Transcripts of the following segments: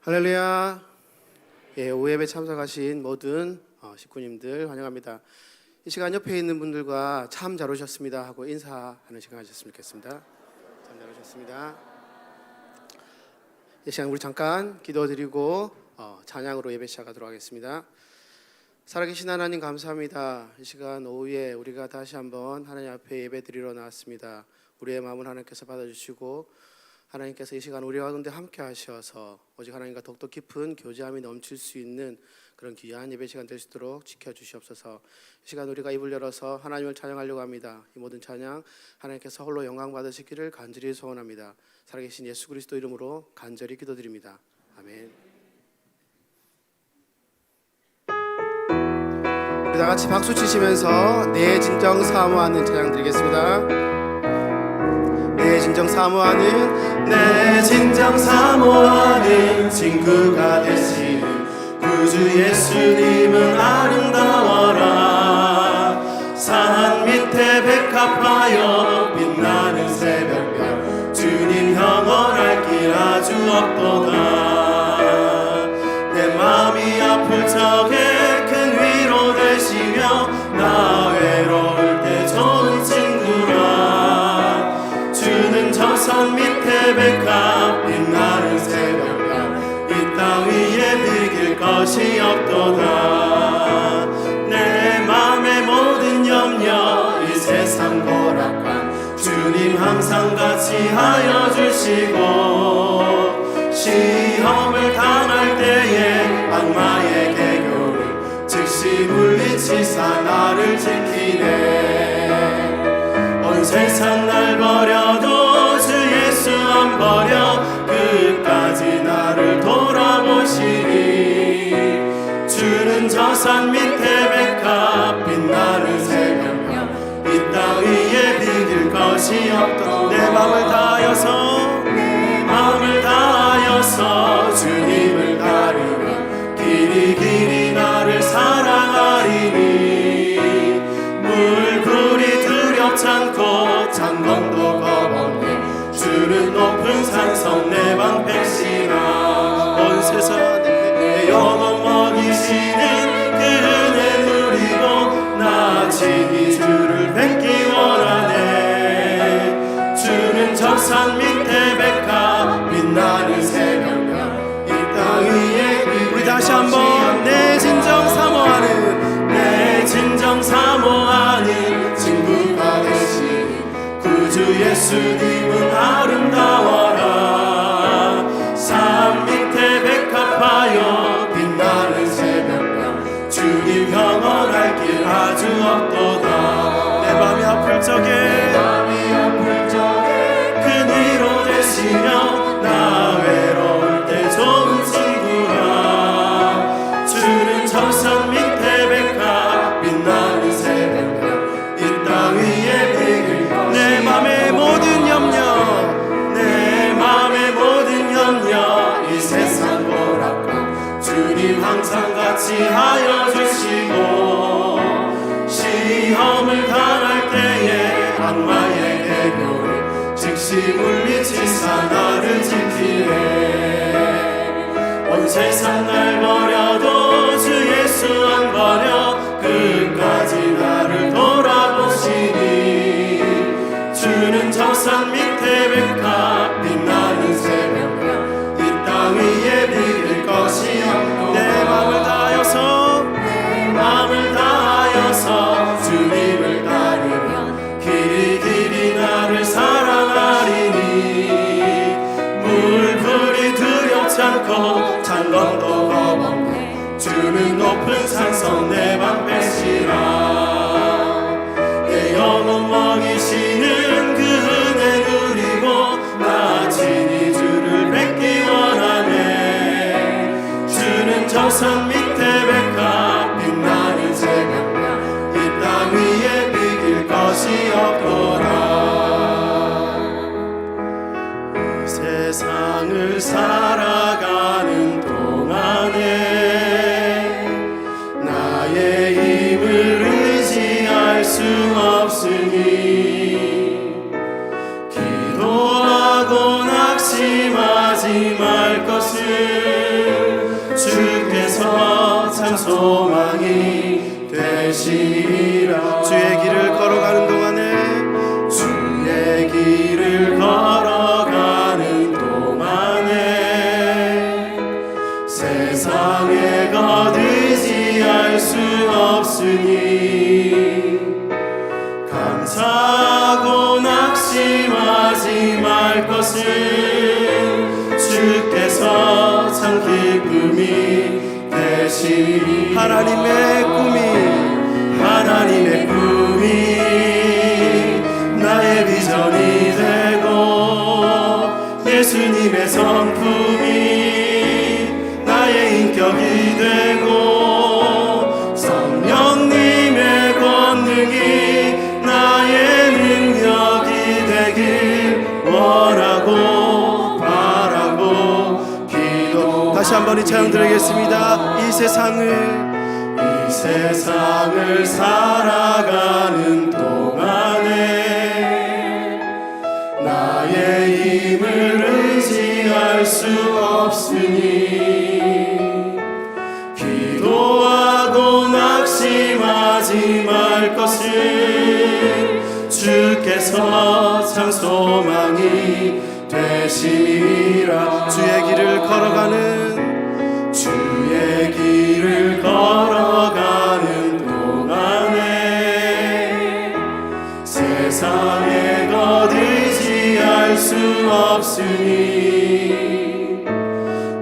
할렐루야. 오후 예배 참석하신 모든 식구님들 환영합니다. 이 시간 옆에 있는 분들과 참 잘 오셨습니다 하고 인사하는 시간 하셨으면 좋겠습니다. 참 잘 오셨습니다. 이 시간 우리 잠깐 기도드리고 찬양으로 예배 시작하도록 하겠습니다. 살아계신 하나님 감사합니다. 이 시간 오후에 우리가 다시 한번 하나님 앞에 예배 드리러 나왔습니다. 우리의 마음을 하나님께서 받아주시고 하나님께서 이 시간 우리 가운데 함께 하셔서 오직 하나님과 더욱더 깊은 교제함이 넘칠 수 있는 그런 귀한 예배 시간 될 수 있도록 지켜주시옵소서. 이 시간 우리가 입을 열어서 하나님을 찬양하려고 합니다. 이 모든 찬양 하나님께서 홀로 영광 받으시기를 간절히 소원합니다. 살아계신 예수 그리스도 이름으로 간절히 기도드립니다. 아멘. 우리 다 같이 박수 치시면서 내 진정 사모하는 찬양 드리겠습니다. 내 진정 사모하는 내 진정 사모하는 친구가 되시는 구주 예수님은 아름다워라. 산 밑에 백합하여 빛나는 새벽별 주님 영원할 길 아주 없도다. 내 마음이 아플 적에 큰 위로 되시며 나 외로울 때 좋은 친구라. 주는 저 산 밑에 백합 빛나는 새벽별 이 땅 위에 비길 것이 없도다. 내 맘의 모든 염려 이 세상 고락한 주님 항상 같이 하여 주시고 시험을 당할 때에 악마의 개교를 즉시 물리치사 나를 지키네. 온 세상 날 버려도 주 예수 안 버려 끝까지 나를 돌아보시니. 주는 저 산 밑에 백합 빛나는 새벽별 이 땅 위에 비길 것이 없도 내 맘을 다하여서 주님을 따르면 길이 길이 나를 사랑하리니. 물불이 두렵지 않고 장검도 겁없네. 주는 높은 산성 내 방백시나. 온 세상 내 영혼 먹이시는 그 은혜 누리고 나 친히 주를 뵙기 원하네. 주는 저 산 밑에 백합 빛나는 새벽별 이 땅 위에 우리 다시 한번 내 진정 사모하는 친구가 되시니 구주 예수님은 아름다워라. 산 밑에 백합하여 빛나는 새벽별 주님 영원할 길 아주 없도다. 내 맘이 아플 적에 큰 위로 되시며 나 외로울 때 좋은 친구라. 주는 저 산 밑에 백합 빛나는 새벽별 이 땅 위에 비길 것이 내 맘의 모든 염려 이 세상 고락한 주님 항상 같이 하여 주시고 시험을 당할 때에 악마의 개교를 즉시 물리치사 나를 지키네. 온 세상 날 버려도 주 예수 안 버려 끝까지 나를 돌아보시니. 주는 저 산 밑에 백합 빛나는 새벽별 이 땅 위에 비길 것이 없고 내 맘을 다하여서 주님을 따르면 길이 길이 나를 사랑하리니. 물불이 두렵지 않고 장검도 겁없네. 주는 높은 산성 내 방백시라. 내 영혼 먹이시는 그 은혜 누리고 나 친히 주를 뵙기 원하네. 주는 저 산 밑에 백합 빛나는 새벽별 이 땅 위에 비길 것이 없도다. 이 세상을 살아가는 동안에 나의 힘을 의지할 수 없으니 기도하고 낙심하지 말 것을 소망이 되시리라. 주의 길을 걸어가는 동안에 주의 길을 걸어가는 동안에 세상에 것 의지할 수 없으니 감사하고 낙심하지 말 것은 주께서 참 기쁨이 되시니 하나님의 꿈이 나의 비전이 되고 예수님의 성품이 나의 인격이 되고 성령님의 권능이 나의 능력이 되길 원하고 바라고 기도. 다시 한번 이 찬양 드리겠습니다. 이 세상을 살아가는 동안에 나의 힘을 의지할 수 없으니 기도하고 낙심하지 말 것을 주께서 참 소망이 되시리라. 주의 길을 걸어가는 동안에 세상에 것 의지할 수 없으니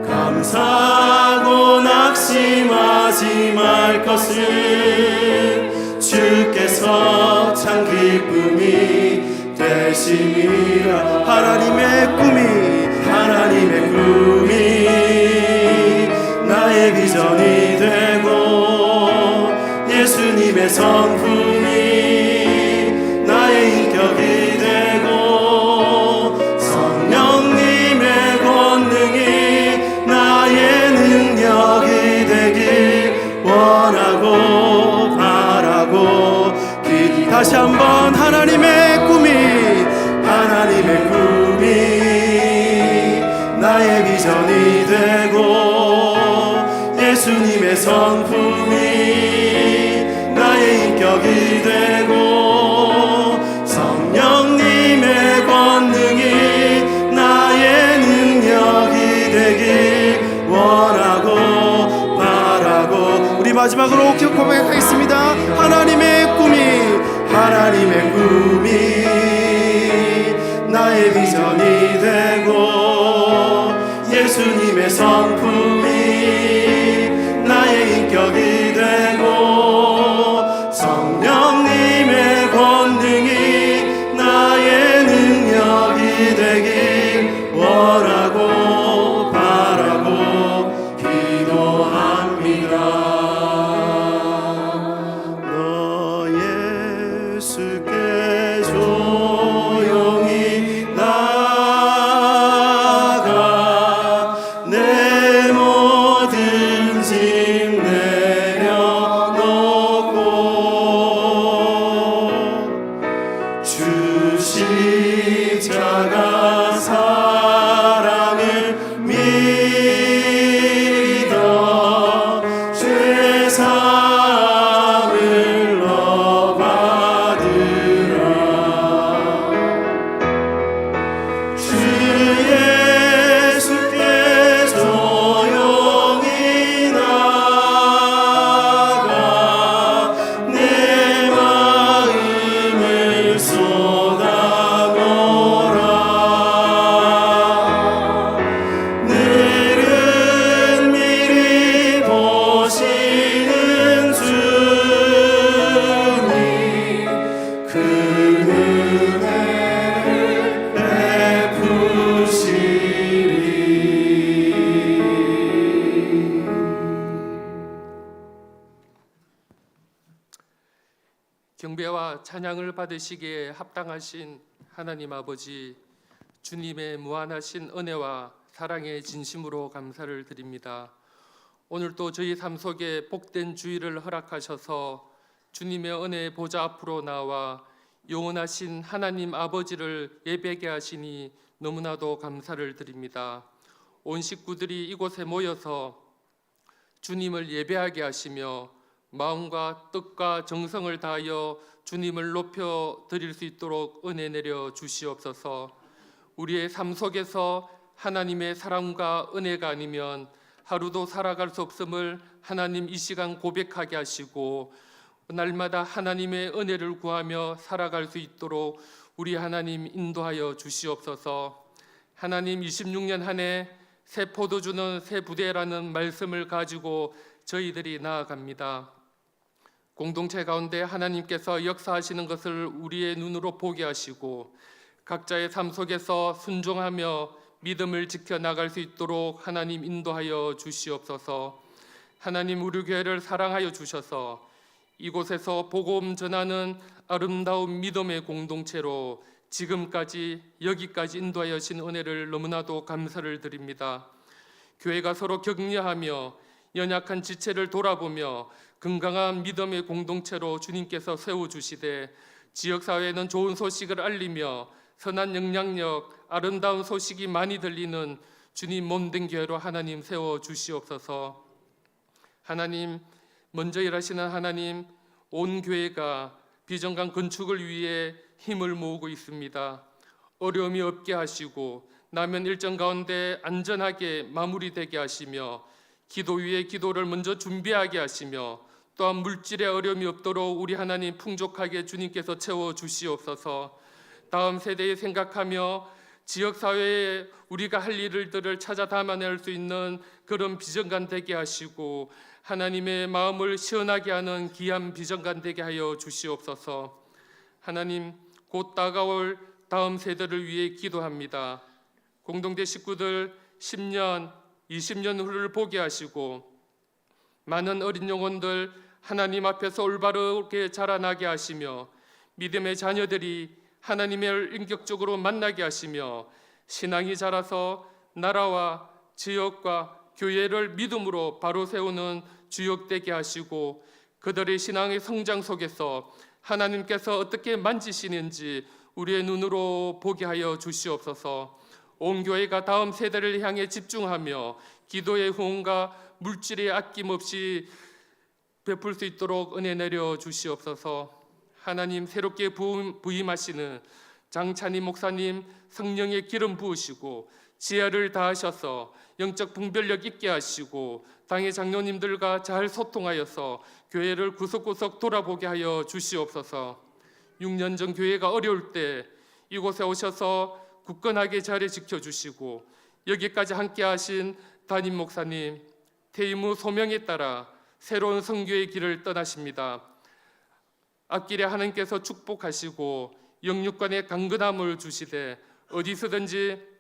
감사하고 낙심하지 말 것을 주께서 참 기쁨이 되시리라. 하나님의 꿈이 나의 비전이 되고 예수님의 성품이 나의 인격이 되고 성령님의 권능이 나의 능력이 되길 원하고 바라고 다시 한번 하나님의 꿈이 나의 비전이 되고 예수님의 성품이 나의 인격이 되고 성령님의 권능이 나의 능력이 되길 원하고 바라고. 우리 마지막으로 고백하겠습니다. 하나님의 꿈이 나의 비전이 되고 예수님의 성품이 나의 인격이 되고 성령님의 권능이 나의 능력이 되길 원하고 바라고 기도합니다. 너 예수께 조용히 나가 내 모든 짐 내려놓고 주 십자가 사랑을 믿어 죄사함을 너 받으라. 주 예수께 조용히 나가 내 마음을 쏟아놓으라. 늘은 미리 보시는 주님 그 은혜를 베푸시리. 경배와 찬양을 받으시기에 합당하신 하나님 아버지, 주님의 무한하신 은혜와 사랑의 진심으로 감사를 드립니다. 오늘도 저희 삶 속에 복된 주일을 허락하셔서 주님의 은혜의 보좌 앞으로 나와 영원하신 하나님 아버지를 예배하게 하시니 너무나도 감사를 드립니다. 온 식구들이 이곳에 모여서 주님을 예배하게 하시며 마음과 뜻과 정성을 다하여 주님을 높여 드릴 수 있도록 은혜 내려 주시옵소서. 우리의 삶 속에서 하나님의 사랑과 은혜가 아니면 하루도 살아갈 수 없음을 하나님 이 시간 고백하게 하시고 날마다 하나님의 은혜를 구하며 살아갈 수 있도록 우리 하나님 인도하여 주시옵소서. 하나님 26년 한 해 새 포도주는 새 부대라는 말씀을 가지고 저희들이 나아갑니다. 공동체 가운데 하나님께서 역사하시는 것을 우리의 눈으로 보게 하시고 각자의 삶 속에서 순종하며 믿음을 지켜나갈 수 있도록 하나님 인도하여 주시옵소서. 하나님 우리 교회를 사랑하여 주셔서 이곳에서 복음 전하는 아름다운 믿음의 공동체로 지금까지 여기까지 인도하여 신 은혜를 너무나도 감사를 드립니다. 교회가 서로 격려하며 연약한 지체를 돌아보며 건강한 믿음의 공동체로 주님께서 세워주시되 지역사회에는 좋은 소식을 알리며 선한 영향력, 아름다운 소식이 많이 들리는 주님 몸된 교회로 하나님 세워주시옵소서. 하나님 먼저 일하시는 하나님, 온 교회가 비전강 건축을 위해 힘을 모으고 있습니다. 어려움이 없게 하시고 남은 일정 가운데 안전하게 마무리되게 하시며 기도 위에 기도를 먼저 준비하게 하시며 또한 물질의 어려움이 없도록 우리 하나님 풍족하게 주님께서 채워 주시옵소서. 다음 세대에 생각하며 지역사회에 우리가 할 일들을 찾아 담아낼 수 있는 그런 비전관 되게 하시고 하나님의 마음을 시원하게 하는 귀한 비전관 되게 하여 주시옵소서. 하나님 곧 다가올 다음 세대를 위해 기도합니다. 공동체 식구들 10년, 20년 후를 보게 하시고 많은 어린 영혼들 하나님 앞에서 올바르게 자라나게 하시며 믿음의 자녀들이 하나님을 인격적으로 만나게 하시며 신앙이 자라서 나라와 지역과 교회를 믿음으로 바로 세우는 주역되게 하시고 그들의 신앙의 성장 속에서 하나님께서 어떻게 만지시는지 우리의 눈으로 보게 하여 주시옵소서. 온 교회가 다음 세대를 향해 집중하며 기도의 후원과 물질의 아낌없이 베풀 수 있도록 은혜 내려 주시옵소서. 하나님 새롭게 부임하시는 장찬희 목사님 성령의 기름 부으시고 지혜를 다하셔서 영적 분별력 있게 하시고 당의 장로님들과 잘 소통하여서 교회를 구석구석 돌아보게 하여 주시옵소서. 6년 전 교회가 어려울 때 이곳에 오셔서 굳건하게 자리 지켜주시고 여기까지 함께 하신 담임 목사님 퇴임 후 소명에 따라 새로운 선교의 길을 떠나십니다. 앞길에 하나님께서 축복하시고 영육간의 강건함을 주시되 어디서든지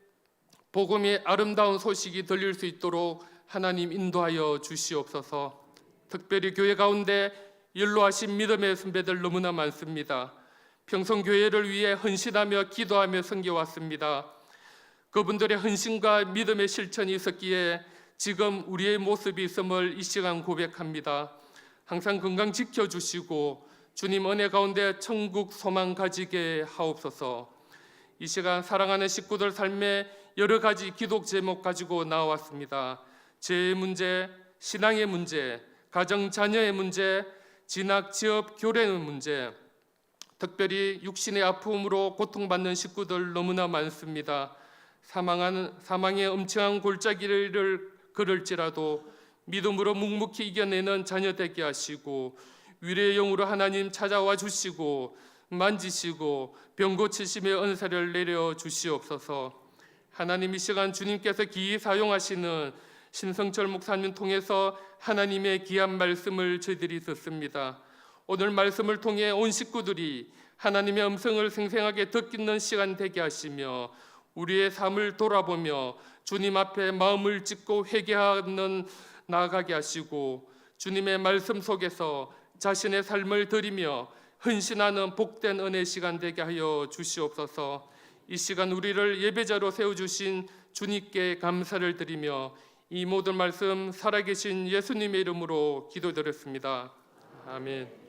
복음의 아름다운 소식이 들릴 수 있도록 하나님 인도하여 주시옵소서. 특별히 교회 가운데 연로하신 믿음의 선배들 너무나 많습니다. 평생 교회를 위해 헌신하며 기도하며 섬겨왔습니다. 그분들의 헌신과 믿음의 실천이 있었기에 지금 우리의 모습이 있음을 이 시간 고백합니다. 항상 건강 지켜주시고 주님 은혜 가운데 천국 소망 가지게 하옵소서. 이 시간 사랑하는 식구들 삶에 여러 가지 기도 제목 가지고 나왔습니다. 재해 문제, 신앙의 문제, 가정 자녀의 문제, 진학, 취업, 교련의 문제, 특별히 육신의 아픔으로 고통받는 식구들 너무나 많습니다. 사망의 엄청난 골짜기를 걸을지라도 믿음으로 묵묵히 이겨내는 자녀 되게 하시고 위로의 영으로 하나님 찾아와 주시고 만지시고 병 고치심의 은사를 내려 주시옵소서. 하나님 이 시간 주님께서 기히 사용하시는 신성철 목사님 통해서 하나님의 귀한 말씀을 저희들이 듣습니다. 오늘 말씀을 통해 온 식구들이 하나님의 음성을 생생하게 듣는 시간 되게 하시며 우리의 삶을 돌아보며 주님 앞에 마음을 찢고 회개하는 나아가게 하시고 주님의 말씀 속에서 자신의 삶을 드리며 헌신하는 복된 은혜 시간 되게 하여 주시옵소서. 이 시간 우리를 예배자로 세워주신 주님께 감사를 드리며 이 모든 말씀 살아계신 예수님의 이름으로 기도드렸습니다. 아멘.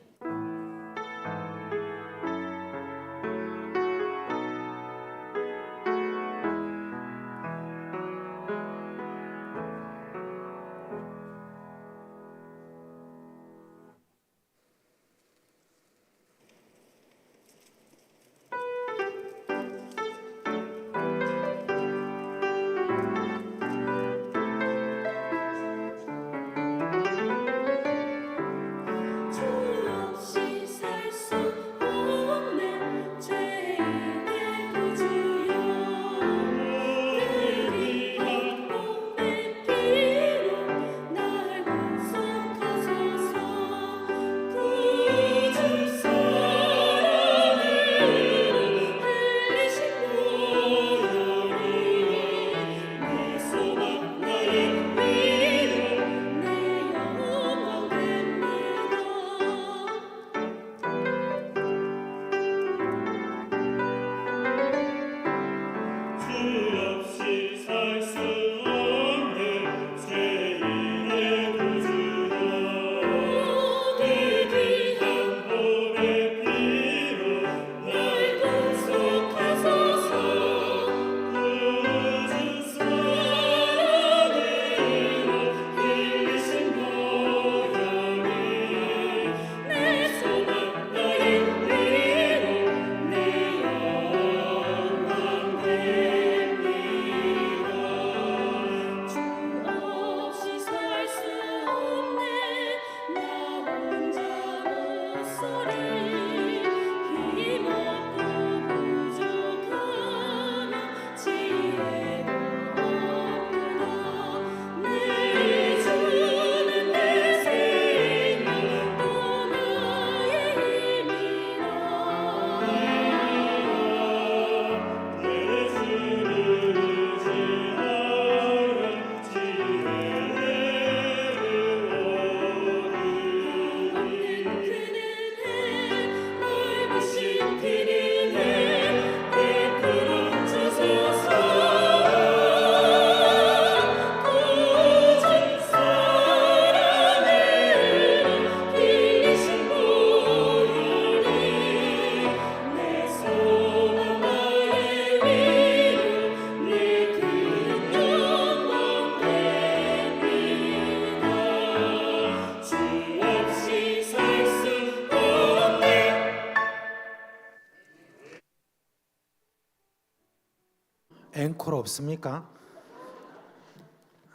앵콜 없습니까?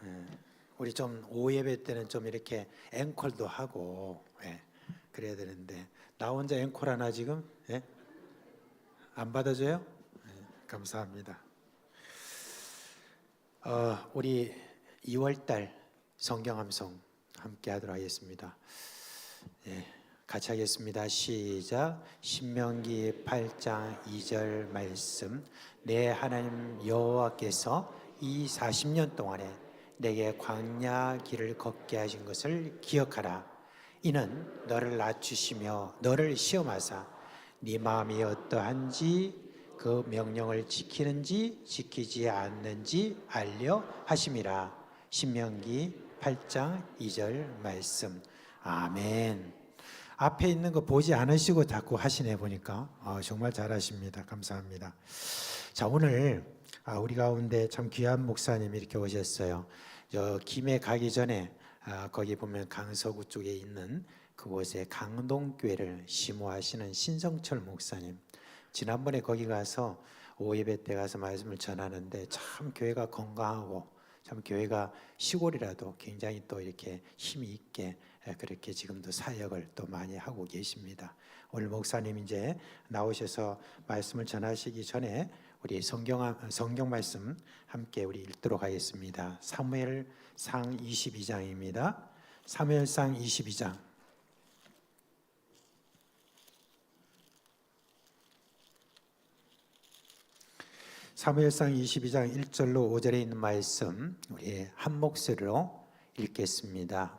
예, 우리 좀 오후 예배 때는 좀 이렇게 앵콜도 하고 그래야 되는데 나 혼자 앵콜 하나 지금 안 받아줘요? 감사합니다. 우리 2월달 성경함송 함께 하도록 하겠습니다. 같이 하겠습니다. 시작. 신명기 8장 2절 말씀. 내 하나님 여호와께서 이 40년 동안에 내게 광야 길을 걷게 하신 것을 기억하라. 이는 너를 낮추시며 너를 시험하사 네 마음이 어떠한지 그 명령을 지키는지 지키지 않는지 알려 하심이라. 신명기 8장 2절 말씀. 아멘. 앞에 있는 거 보지 않으시고 자꾸 하시네 보니까 정말 잘하십니다. 감사합니다. 자, 오늘 우리 가운데 참 귀한 목사님이 이렇게 오셨어요. 저 김해 가기 전에 거기 보면 강서구 쪽에 있는 그곳에 강동교회를 심호하시는 신성철 목사님. 지난번에 거기 가서 오후 예배 때 가서 말씀을 전하는데 참 교회가 건강하고 참 교회가 시골이라도 굉장히 또 이렇게 힘이 있게 그렇게 지금도 사역을 또 많이 하고 계십니다. 오늘 목사님 이제 나오셔서 말씀을 전하시기 전에 우리 성경 말씀 함께 우리 읽도록 하겠습니다. 사무엘상 22장입니다. 사무엘상 22장. 사무엘상 22장 1절로 5절에 있는 말씀 우리 한 목소리로 읽겠습니다.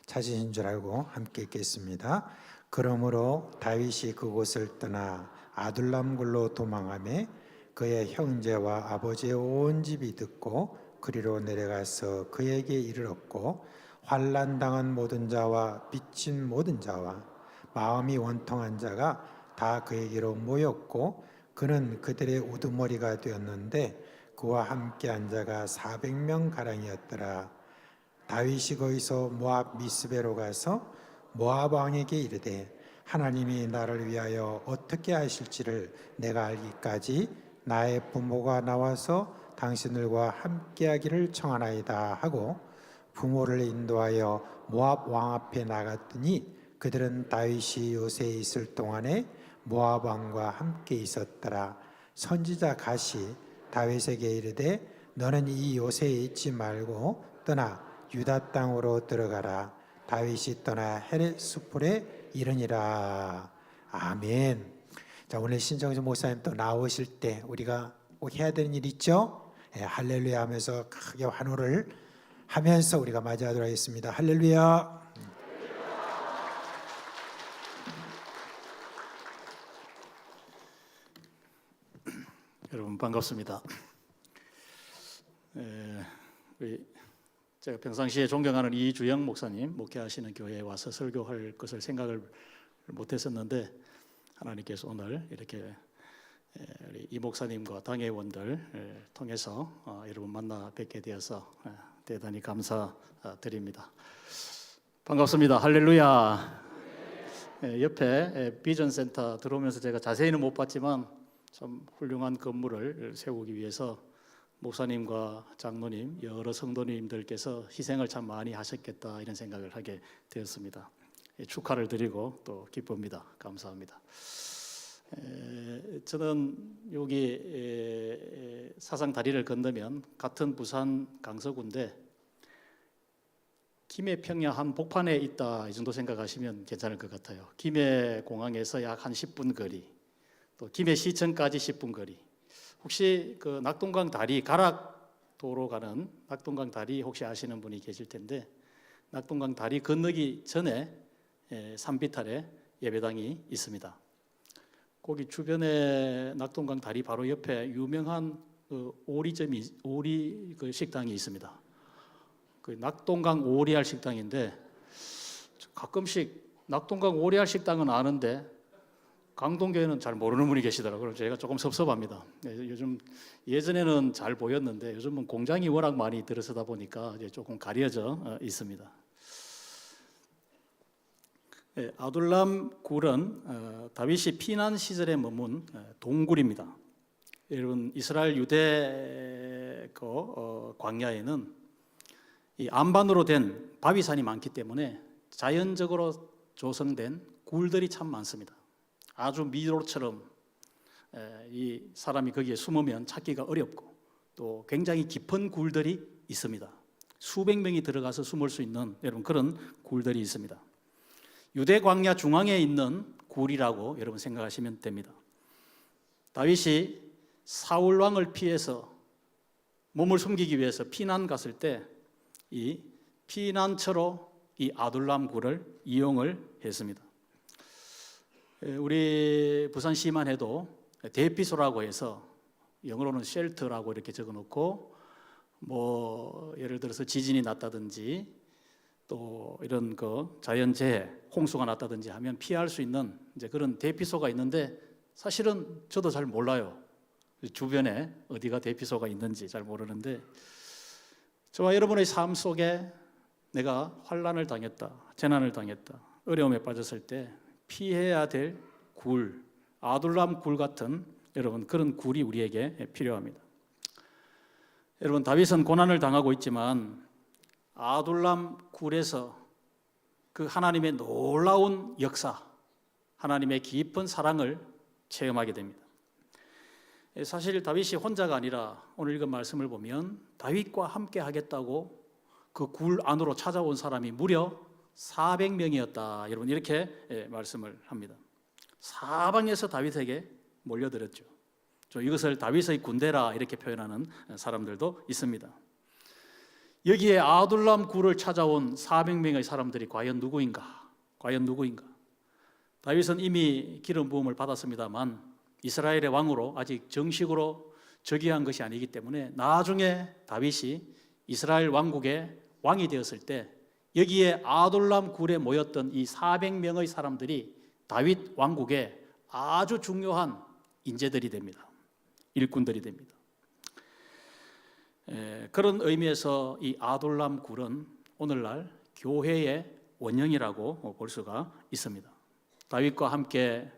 찾으신 줄 알고 함께 읽겠습니다. 그러므로 다윗이 그곳을 떠나 아둘람굴로 도망하며 그의 형제와 아버지의 온 집이 듣고 그리로 내려가서 그에게 이르렀고 환난 당한 모든 자와 빚진 모든 자와 마음이 원통한 자가 다 그에게로 모였고 그는 그들의 우두머리가 되었는데 그와 함께 한 자가 400명 가량이었더라. 다윗이 거기서 모압 미스베로 가서 모압 왕에게 이르되 하나님이 나를 위하여 어떻게 하실지를 내가 알기까지 나의 부모가 나와서 당신들과 함께하기를 청하나이다 하고 부모를 인도하여 모압 왕 앞에 나갔더니 그들은 다윗이 요새에 있을 동안에 모압 왕과 함께 있었더라. 선지자 갓이 다윗에게 이르되 너는 이 요새에 있지 말고 떠나 유다 땅으로 들어가라. 다윗이 떠나 헤렛 수풀에 이르니라. 아멘. 자, 오늘 신정수 목사님 또 나오실 때 우리가 꼭 해야 되는 일 있죠? 할렐루야 하면서 크게 환호를 하면서 우리가 맞이하도록 하겠습니다. 할렐루야. 여러분 반갑습니다. 제가 평상시에 존경하는 이주영 목사님 목회하시는 교회에 와서 설교할 것을 생각을 못했었는데 하나님께서 오늘 이렇게 이 목사님과 당회원들 통해서 여러분 만나 뵙게 되어서 대단히 감사드립니다. 반갑습니다. 할렐루야. 옆에 비전센터 들어오면서 제가 자세히는 못 봤지만 참 훌륭한 건물을 세우기 위해서 목사님과 장로님, 여러 성도님들께서 희생을 참 많이 하셨겠다 이런 생각을 하게 되었습니다. 축하를 드리고 또 기쁩니다. 감사합니다. 저는 여기 사상 다리를 건너면 같은 부산 강서구인데 김해 평야 한 복판에 있다 이 정도 생각하시면 괜찮을 것 같아요. 김해 공항에서 약 한 10분 거리, 또 김해 시청까지 10분 거리. 혹시 그 낙동강 다리 가락도로 가는 낙동강 다리 혹시 아시는 분이 계실 텐데 낙동강 다리 건너기 전에 산비탈에 예배당이 있습니다. 거기 주변에 낙동강 다리 바로 옆에 유명한 오리 그 식당이 있습니다. 그 낙동강 오리알 식당인데 가끔씩 낙동강 오리알 식당은 아는데 강동교회는 잘 모르는 분이 계시더라고요. 그래서 제가 조금 섭섭합니다. 요즘 예전에는 잘 보였는데 요즘은 공장이 워낙 많이 들어서다 보니까 이제 조금 가려져 있습니다. 아둘람 굴은 다윗이 피난 시절에 머문 동굴입니다. 여러분 이스라엘 유대 광야에는 이 안반으로 된 바위산이 많기 때문에 자연적으로 조성된 굴들이 참 많습니다. 아주 미로처럼 이 사람이 거기에 숨으면 찾기가 어렵고 또 굉장히 깊은 굴들이 있습니다. 수백 명이 들어가서 숨을 수 있는 여러분 그런 굴들이 있습니다. 유대 광야 중앙에 있는 굴이라고 여러분 생각하시면 됩니다. 다윗이 사울 왕을 피해서 몸을 숨기기 위해서 피난 갔을 때 이 피난처로 이 아둘람 굴을 이용을 했습니다. 우리 부산시만 해도 대피소라고 해서 영어로는 쉘터라고 이렇게 적어놓고 뭐 예를 들어서 지진이 났다든지 또 이런 자연재해, 홍수가 났다든지 하면 피할 수 있는 이제 그런 대피소가 있는데 사실은 저도 잘 몰라요. 주변에 어디가 대피소가 있는지 잘 모르는데 저와 여러분의 삶 속에 내가 환난을 당했다, 재난을 당했다, 어려움에 빠졌을 때 피해야 될 굴, 아둘람 굴 같은 여러분 그런 굴이 우리에게 필요합니다. 여러분 다윗은 고난을 당하고 있지만 아둘람 굴에서 그 하나님의 놀라운 역사, 하나님의 깊은 사랑을 체험하게 됩니다. 사실 다윗이 혼자가 아니라 오늘 읽은 말씀을 보면 다윗과 함께 하겠다고 그 굴 안으로 찾아온 사람이 무려 400명이었다. 여러분 이렇게 말씀을 합니다. 사방에서 다윗에게 몰려들었죠. 이것을 다윗의 군대라 이렇게 표현하는 사람들도 있습니다. 여기에 아둘람 굴을 찾아온 400명의 사람들이 과연 누구인가? 다윗은 이미 기름 부음을 받았습니다만 이스라엘의 왕으로 아직 정식으로 즉위한 것이 아니기 때문에 나중에 다윗이 이스라엘 왕국의 왕이 되었을 때 여기에 아둘람 굴에 모였던 이 400명의 사람들이 다윗 왕국의 아주 중요한 인재들이 됩니다. 일꾼들이 됩니다. 그런 의미에서 이 아둘람 굴은 오늘날 교회의 원형이라고 볼 수가 있습니다. 다윗과 함께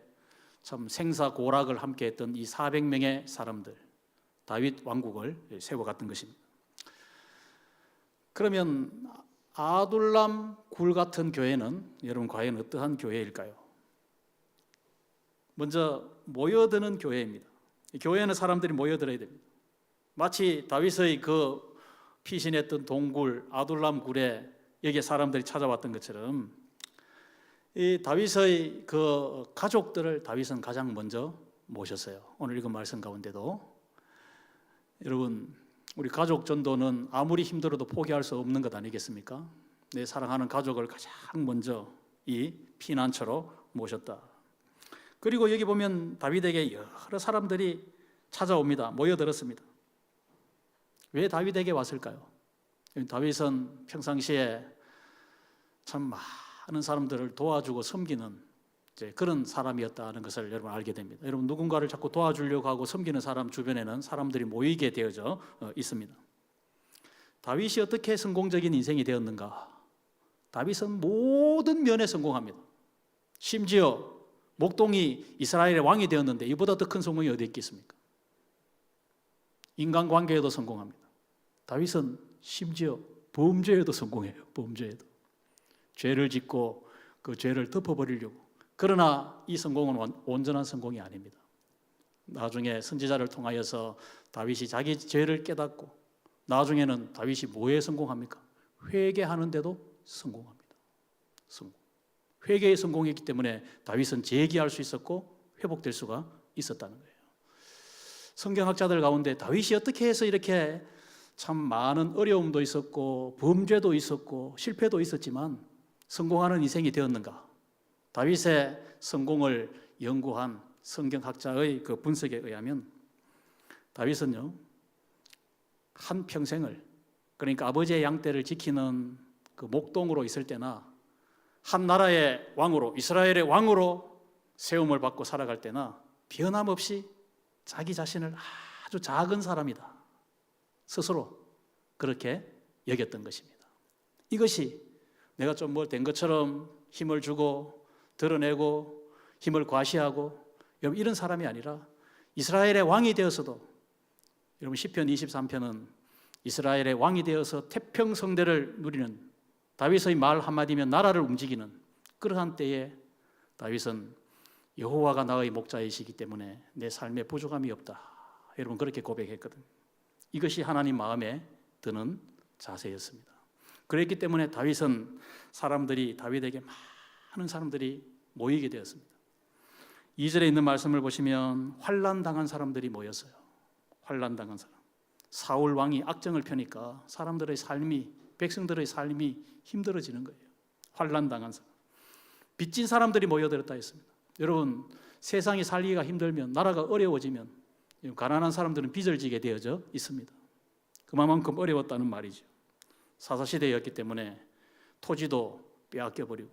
참 생사고락을 함께 했던 이 400명의 사람들, 다윗 왕국을 세워갔던 것입니다. 그러면 아둘람 굴 같은 교회는 여러분 과연 어떠한 교회일까요? 먼저 모여드는 교회입니다. 교회는 사람들이 모여들어야 됩니다. 마치 다윗의 그 피신했던 동굴 아둘람 굴에 여기에 사람들이 찾아왔던 것처럼 이 다윗의 그 가족들을 다윗은 가장 먼저 모셨어요. 오늘 읽은 말씀 가운데도 여러분 우리 가족 전도는 아무리 힘들어도 포기할 수 없는 것 아니겠습니까? 내 사랑하는 가족을 가장 먼저 이 피난처로 모셨다. 그리고 여기 보면 다윗에게 여러 사람들이 찾아옵니다. 모여들었습니다. 왜 다윗에게 왔을까요? 다윗은 평상시에 참 많은 사람들을 도와주고 섬기는 그런 사람이었다는 것을 여러분 알게 됩니다. 여러분 누군가를 자꾸 도와주려고 하고 섬기는 사람 주변에는 사람들이 모이게 되어져 있습니다. 다윗이 어떻게 성공적인 인생이 되었는가? 다윗은 모든 면에 성공합니다. 심지어 목동이 이스라엘의 왕이 되었는데 이보다 더 큰 성공이 어디 있겠습니까? 인간관계에도 성공합니다. 다윗은 심지어 범죄에도 성공해요. 범죄에도. 죄를 짓고 그 죄를 덮어버리려고. 그러나 이 성공은 온전한 성공이 아닙니다. 나중에 선지자를 통하여서 다윗이 자기 죄를 깨닫고 나중에는 다윗이 뭐에 성공합니까? 회개하는데도 성공합니다. 회개에 성공했기 때문에 다윗은 재기할 수 있었고 회복될 수가 있었다는 거예요. 성경학자들 가운데 다윗이 어떻게 해서 이렇게 참 많은 어려움도 있었고 범죄도 있었고 실패도 있었지만 성공하는 인생이 되었는가? 다윗의 성공을 연구한 성경학자의 그 분석에 의하면 다윗은요 한 평생을 그러니까 아버지의 양떼를 지키는 그 목동으로 있을 때나 한 나라의 왕으로 이스라엘의 왕으로 세움을 받고 살아갈 때나 변함없이 자기 자신을 아주 작은 사람이다 스스로 그렇게 여겼던 것입니다. 이것이 내가 좀 뭘 된 것처럼 힘을 주고 드러내고 힘을 과시하고 이런 사람이 아니라 이스라엘의 왕이 되어서도 여러분 시편 23편은 이스라엘의 왕이 되어서 태평성대를 누리는 다윗의 말 한마디면 나라를 움직이는 그러한 때에 다윗은 여호와가 나의 목자이시기 때문에 내 삶에 부족함이 없다. 여러분 그렇게 고백했거든요. 이것이 하나님 마음에 드는 자세였습니다. 그랬기 때문에 다윗은 다윗에게 많은 사람들이 모이게 되었습니다. 2절에 있는 말씀을 보시면 환난 당한 사람들이 모였어요. 환난 당한 사람. 사울 왕이 악정을 펴니까 백성들의 삶이 힘들어지는 거예요. 환난 당한 사람. 빚진 사람들이 모여들었다 했습니다. 여러분 세상이 살기가 힘들면 나라가 어려워지면 가난한 사람들은 빚을 지게 되어져 있습니다. 그만큼 어려웠다는 말이죠. 사사시대였기 때문에 토지도 빼앗겨버리고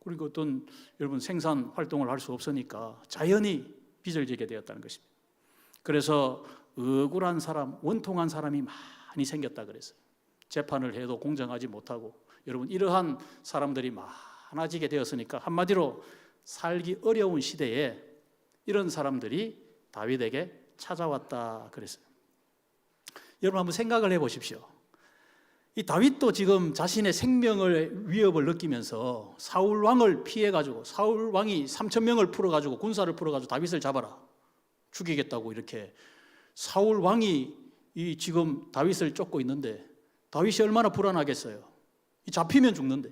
그리고 어떤 여러분 생산 활동을 할 수 없으니까 자연히 빚을 지게 되었다는 것입니다. 그래서 억울한 사람, 원통한 사람이 많이 생겼다 그랬어요. 재판을 해도 공정하지 못하고 여러분 이러한 사람들이 많아지게 되었으니까 한마디로 살기 어려운 시대에 이런 사람들이 다윗에게 찾아왔다 그랬어요. 여러분 한번 생각을 해보십시오. 이 다윗도 지금 자신의 생명을 위협을 느끼면서 사울 왕을 피해가지고 사울 왕이 3,000명을 풀어가지고 군사를 풀어가지고 다윗을 잡아라 죽이겠다고 이렇게 사울 왕이 이 지금 다윗을 쫓고 있는데 다윗이 얼마나 불안하겠어요. 이 잡히면 죽는데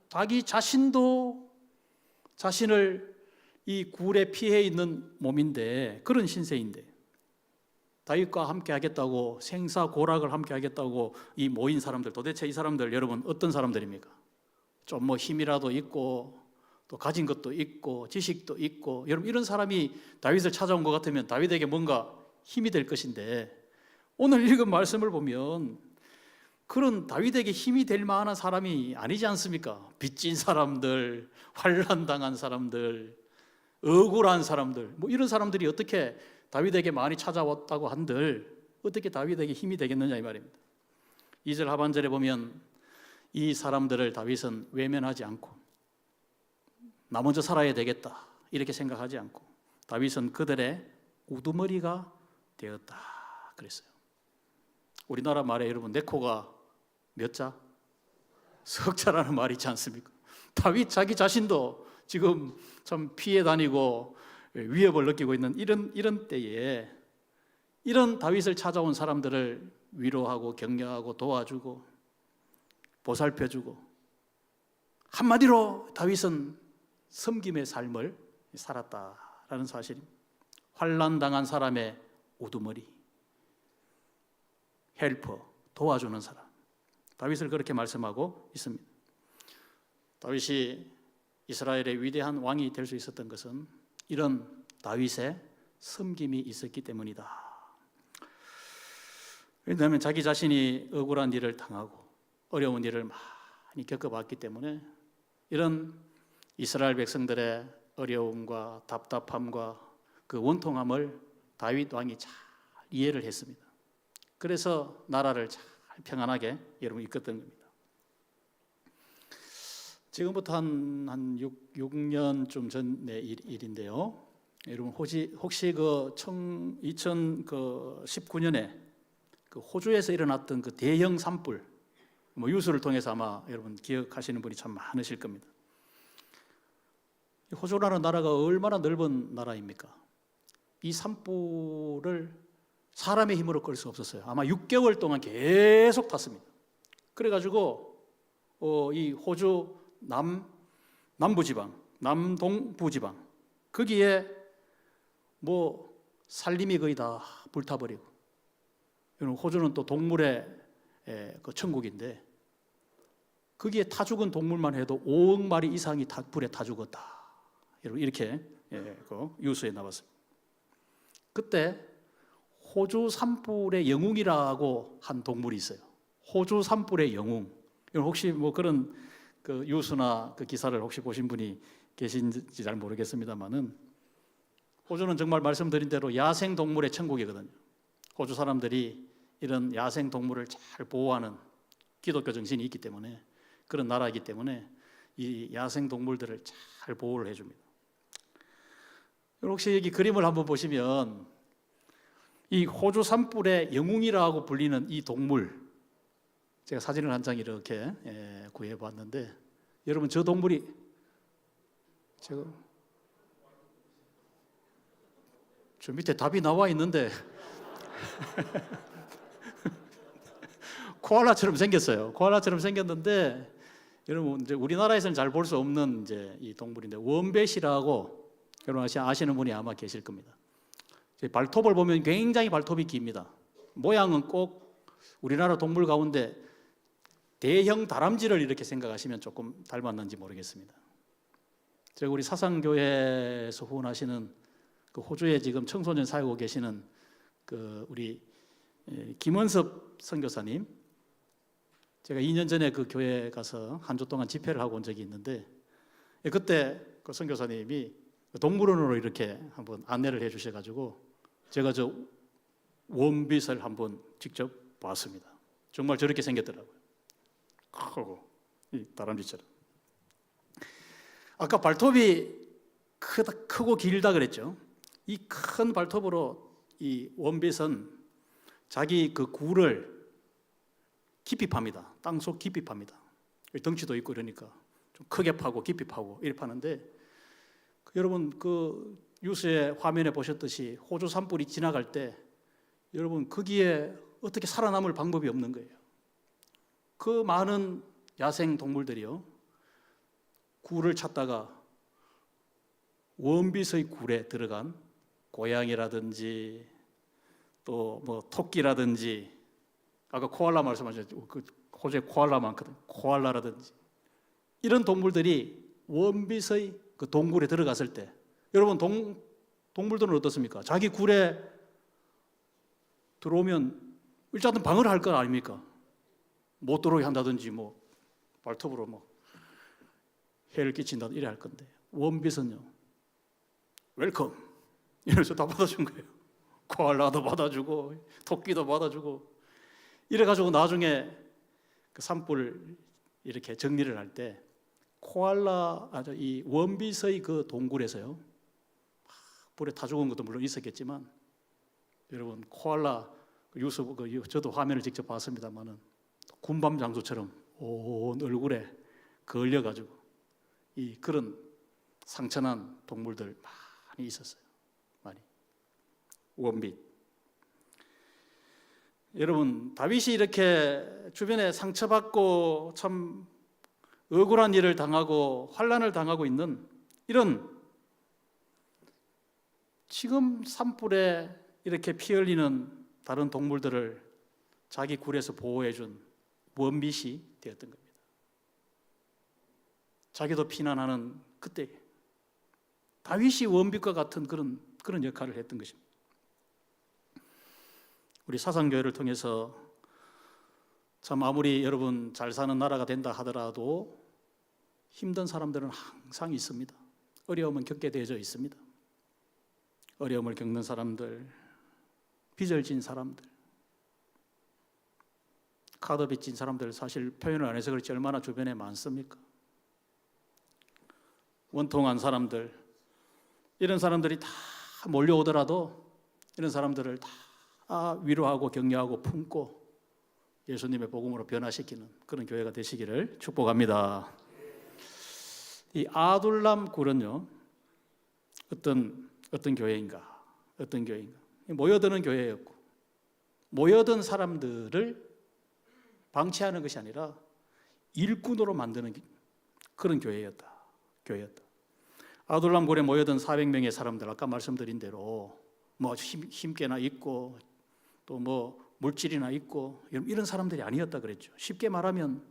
자기 자신도 자신을 이 굴에 피해 있는 몸인데 그런 신세인데 다윗과 함께 하겠다고 생사고락을 함께 하겠다고 이 모인 사람들 도대체 이 사람들 여러분 어떤 사람들입니까? 좀 뭐 힘이라도 있고 또 가진 것도 있고 지식도 있고 여러분 이런 사람이 다윗을 찾아온 것 같으면 다윗에게 뭔가 힘이 될 것인데 오늘 읽은 말씀을 보면 그런 다윗에게 힘이 될 만한 사람이 아니지 않습니까? 빚진 사람들, 환난당한 사람들, 억울한 사람들 뭐 이런 사람들이 어떻게 다윗에게 많이 찾아왔다고 한들 어떻게 다윗에게 힘이 되겠느냐 이 말입니다. 2절 하반절에 보면 이 사람들을 다윗은 외면하지 않고 나 먼저 살아야 되겠다 이렇게 생각하지 않고 다윗은 그들의 우두머리가 되었다 그랬어요. 우리나라 말에 여러분 내 코가 몇 자? 석 자라는 말이 있지 않습니까? 다윗 자기 자신도 지금 참 피해 다니고 위협을 느끼고 있는 이런 때에 이런 다윗을 찾아온 사람들을 위로하고 격려하고 도와주고 보살펴주고 한마디로 다윗은 섬김의 삶을 살았다라는 사실입니다. 환난당한 사람의 우두머리, 헬퍼, 도와주는 사람. 다윗을 그렇게 말씀하고 있습니다. 다윗이 이스라엘의 위대한 왕이 될 수 있었던 것은 이런 다윗의 섬김이 있었기 때문이다. 왜냐하면 자기 자신이 억울한 일을 당하고 어려운 일을 많이 겪어봤기 때문에 이런 이스라엘 백성들의 어려움과 답답함과 그 원통함을 다윗 왕이 잘 이해를 했습니다. 그래서 나라를 잘 평안하게 여러분 이끌었던 겁니다. 지금부터 한 6년쯤 전의 일인데요. 여러분 혹시 그 2019년에 그 호주에서 일어났던 그 대형 산불, 뭐 뉴스를 통해서 아마 여러분 기억하시는 분이 참 많으실 겁니다. 호주라는 나라가 얼마나 넓은 나라입니까? 이 산불을 사람의 힘으로 끌 수 없었어요. 아마 6개월 동안 계속 탔습니다. 그래가지고 이 호주 남부지방, 남동부지방 거기에 뭐 산림이 거의 다 불타버리고, 호주는 또 동물의 그 천국인데 거기에 타 죽은 동물만 해도 5억 마리 이상이 불에 타 죽었다. 여러분 이렇게 그 뉴스에 나왔습니다. 그때 호주 산불의 영웅이라고 한 동물이 있어요. 호주 산불의 영웅. 혹시 뭐 그런 그 뉴스나 그 기사를 혹시 보신 분이 계신지 잘 모르겠습니다만은 호주는 정말 말씀드린 대로 야생 동물의 천국이거든요. 호주 사람들이 이런 야생 동물을 잘 보호하는 기독교 정신이 있기 때문에 그런 나라이기 때문에 이 야생 동물들을 잘 보호를 해줍니다. 혹시 여기 그림을 한번 보시면 이 호주 산불의 영웅이라고 불리는 이 동물, 제가 사진을 한 장 이렇게 구해봤는데, 여러분 저 동물이 제가 저 밑에 답이 나와 있는데 코알라처럼 생겼어요. 코알라처럼 생겼는데, 여러분 이제 우리나라에서는 잘 볼 수 없는 이제 이 동물인데, 원뱃이라고 여러분 아시는 분이 아마 계실 겁니다. 발톱을 보면 굉장히 발톱이 깁니다. 모양은 꼭 우리나라 동물 가운데 대형 다람쥐를 이렇게 생각하시면 조금 닮았는지 모르겠습니다. 제가 우리 사상교회에서 후원하시는 그 호주에 지금 청소년 사역하고 계시는 그 우리 김원섭 선교사님, 제가 2년 전에 그 교회에 가서 한 주 동안 집회를 하고 온 적이 있는데, 그때 그 선교사님이 동물원으로 이렇게 한번 안내를 해주셔가지고 제가 저 원빗을 한번 직접 봤습니다. 정말 저렇게 생겼더라고요. 크고 이 다람쥐처럼. 아까 발톱이 크고 길다 그랬죠. 이 큰 발톱으로 이 원빗은 자기 그 굴을 깊이 팝니다. 땅속 깊이 팝니다. 덩치도 있고 이러니까 좀 크게 파고 깊이 파고 이렇게 파는데, 여러분 그 뉴스에 화면에 보셨듯이 호주 산불이 지나갈 때 여러분 거기에 어떻게 살아남을 방법이 없는 거예요. 그 많은 야생 동물들이요, 굴을 찾다가 원빗의 굴에 들어간 고양이라든지 또 뭐 토끼라든지, 아까 코알라 말씀하셨죠. 그 호주에 코알라 많거든. 코알라라든지 이런 동물들이 원빗의 그 동굴에 들어갔을 때, 여러분 동물들은 어떻습니까? 자기 굴에 들어오면 일단은 방어를 할 거 아닙니까? 못 들어오게 한다든지 뭐 발톱으로 뭐 해를 끼친다든지 이래 할 건데, 원빗은요 웰컴 이러면서 다 받아준 거예요. 코알라도 받아주고 토끼도 받아주고 이래가지고 나중에 그 산불 이렇게 정리를 할 때 이 원빗의 그 동굴에서요, 불에 타 죽은 것도 물론 있었겠지만, 여러분 코알라 유튜브 저도 화면을 직접 봤습니다만은 군밤 장수처럼 온 얼굴에 걸려가지고 이 그런 상처난 동물들 많이 있었어요. 많이. 원빗. 여러분 다윗이 이렇게 주변에 상처받고 참 억울한 일을 당하고 환난을 당하고 있는 이런 지금 산불에 이렇게 피 흘리는 다른 동물들을 자기 굴에서 보호해 준 원빗이 되었던 겁니다. 자기도 피난하는 그때 다윗이 원빗과 같은 그런 역할을 했던 것입니다. 우리 사상교회를 통해서 참 아무리 여러분 잘 사는 나라가 된다 하더라도 힘든 사람들은 항상 있습니다. 어려움은 겪게 되어져 있습니다. 어려움을 겪는 사람들, 빚을 진 사람들, 카드 빚 진 사람들, 사실 표현을 안 해서 그렇지 얼마나 주변에 많습니까? 원통한 사람들, 이런 사람들이 다 몰려오더라도 이런 사람들을 다 위로하고 격려하고 품고 예수님의 복음으로 변화시키는 그런 교회가 되시기를 축복합니다. 이 아둘람 굴은요, 어떤 교회인가? 모여드는 교회였고, 모여든 사람들을 방치하는 것이 아니라 일꾼으로 만드는 그런 교회였다. 아둘람 굴에 모여든 400명의 사람들, 아까 말씀드린 대로 뭐 힘께나 있고 또 뭐 물질이나 있고 이런 사람들이 아니었다 그랬죠. 쉽게 말하면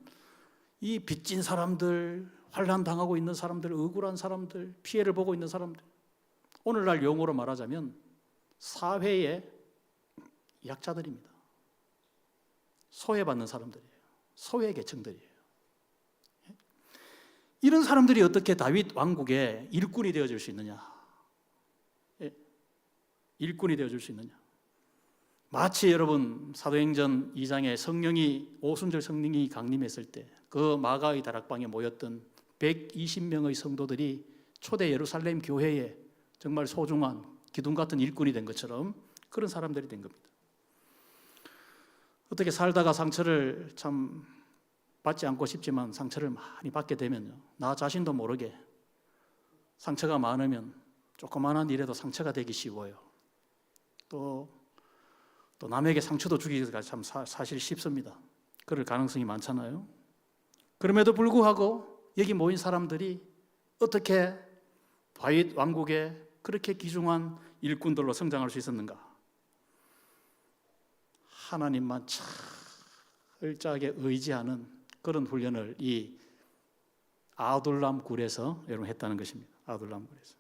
이 빚진 사람들, 환난 당하고 있는 사람들, 억울한 사람들, 피해를 보고 있는 사람들, 오늘날 용어로 말하자면 사회의 약자들입니다. 소외받는 사람들이에요. 소외 계층들이에요. 이런 사람들이 어떻게 다윗 왕국의 일꾼이 되어줄 수 있느냐? 일꾼이 되어줄 수 있느냐? 마치 여러분 사도행전 2장에 오순절 성령이 강림했을 때 그 마가의 다락방에 모였던 120명의 성도들이 초대 예루살렘 교회에 정말 소중한 기둥 같은 일꾼이 된 것처럼 그런 사람들이 된 겁니다. 어떻게 살다가 상처를 참 받지 않고 싶지만 상처를 많이 받게 되면요, 나 자신도 모르게 상처가 많으면 조그마한 일에도 상처가 되기 쉬워요. 또 남에게 상처도 주기가 참 사실 쉽습니다. 그럴 가능성이 많잖아요. 그럼에도 불구하고 여기 모인 사람들이 어떻게 다윗 왕국에 그렇게 귀중한 일꾼들로 성장할 수 있었는가? 하나님만 철저하게 의지하는 그런 훈련을 이 아둘람 굴에서 여러분 했다는 것입니다. 아둘람 굴에서.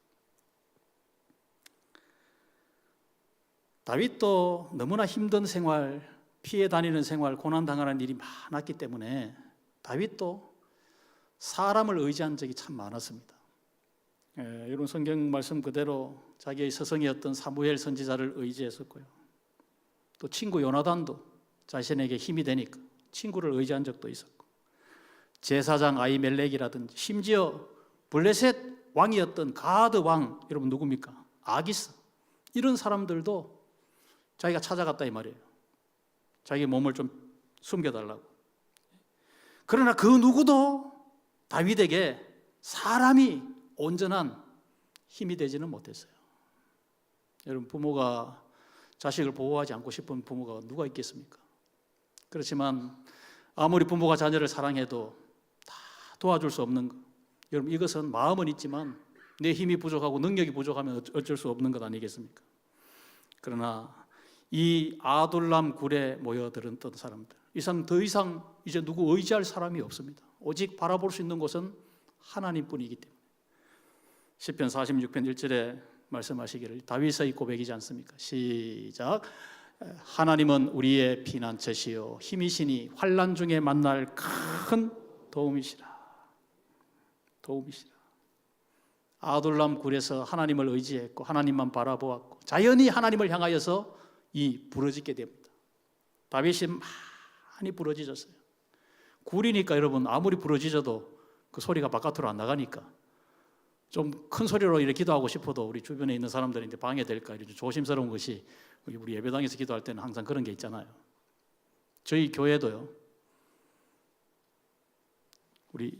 다윗도 너무나 힘든 생활, 피해 다니는 생활, 고난당하는 일이 많았기 때문에 다윗도 사람을 의지한 적이 참 많았습니다. 여러분 성경 말씀 그대로 자기의 스승이었던 사무엘 선지자를 의지했었고요. 또 친구 요나단도 자신에게 힘이 되니까 친구를 의지한 적도 있었고, 제사장 아히멜렉이라든지 심지어 블레셋 왕이었던 가드 왕, 여러분 누굽니까? 아기스, 이런 사람들도 자기가 찾아갔다 이 말이에요. 자기 몸을 좀 숨겨달라고. 그러나 그 누구도 다윗에게 사람이 온전한 힘이 되지는 못했어요. 여러분 부모가 자식을 보호하지 않고 싶은 부모가 누가 있겠습니까? 그렇지만 아무리 부모가 자녀를 사랑해도 다 도와줄 수 없는 것. 여러분 이것은 마음은 있지만 내 힘이 부족하고 능력이 부족하면 어쩔 수 없는 것 아니겠습니까? 그러나 이 아둘람 굴에 모여들었던 사람들, 이 사람 더 이상 이제 누구 의지할 사람이 없습니다. 오직 바라볼 수 있는 곳은 하나님뿐이기 때문에 시편 46편 1절에 말씀하시기를, 다윗의 고백이지 않습니까? 시작. 하나님은 우리의 피난처시요 힘이시니 환난 중에 만날 큰 도움이시라. 도움이시라. 아둘람 굴에서 하나님을 의지했고 하나님만 바라보았고 자연히 하나님을 향하여서 이 부러지게 됩니다. 다윗이 많이 부러지졌어요. 굴이니까 여러분 아무리 부러지져도 그 소리가 바깥으로 안 나가니까 좀 큰 소리로 이렇게 기도하고 싶어도 우리 주변에 있는 사람들이 이제 방해될까 이렇게 조심스러운 것이 우리 예배당에서 기도할 때는 항상 그런 게 있잖아요. 저희 교회도요, 우리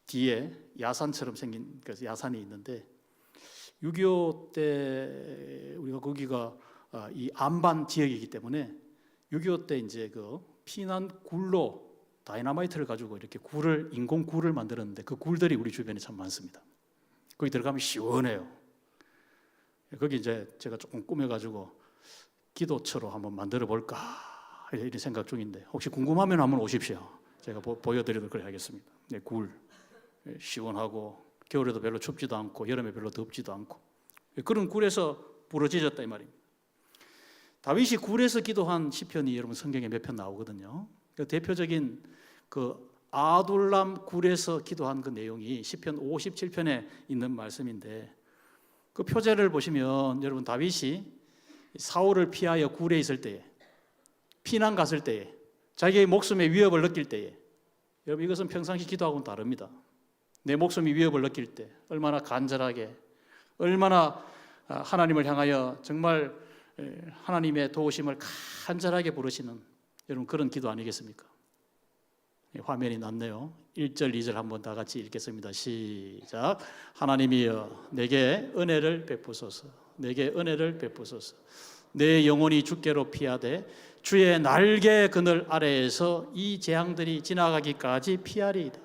뒤에 야산처럼 생긴 그래서 야산이 있는데 6.25 때 우리가 거기가 이 안반 지역이기 때문에 6.25 때 이제 그 피난 굴로 다이너마이트를 가지고 이렇게 굴을 인공 굴을 만들었는데 그 굴들이 우리 주변에 참 많습니다. 거기 들어가면 시원해요. 거기 이제 제가 조금 꾸며가지고 기도처로 한번 만들어 볼까 이런 생각 중인데 혹시 궁금하면 한번 오십시오. 제가 보여드리도록 하겠습니다. 네, 굴 시원하고 겨울에도 별로 춥지도 않고 여름에 별로 덥지도 않고 그런 굴에서 부러지졌다 이 말입니다. 다윗이 굴에서 기도한 시편이 여러분 성경에 몇 편 나오거든요. 그 대표적인 그 아둘람 굴에서 기도한 그 내용이 시편 57편에 있는 말씀인데 그 표제를 보시면 여러분 다윗이 사울을 피하여 굴에 있을 때에 피난 갔을 때에 자기의 목숨의 위협을 느낄 때에 여러분 이것은 평상시 기도하고는 다릅니다. 내 목숨이 위협을 느낄 때 얼마나 간절하게 얼마나 하나님을 향하여 정말 하나님의 도우심을 간절하게 부르시는 여러분 그런 기도 아니겠습니까? 화면이 났네요. 1절 2절 한번 다 같이 읽겠습니다. 시작. 하나님이여 내게 은혜를 베푸소서. 내게 은혜를 베푸소서. 내 영혼이 주께로 피하되 주의 날개 그늘 아래에서 이 재앙들이 지나가기까지 피하리이다.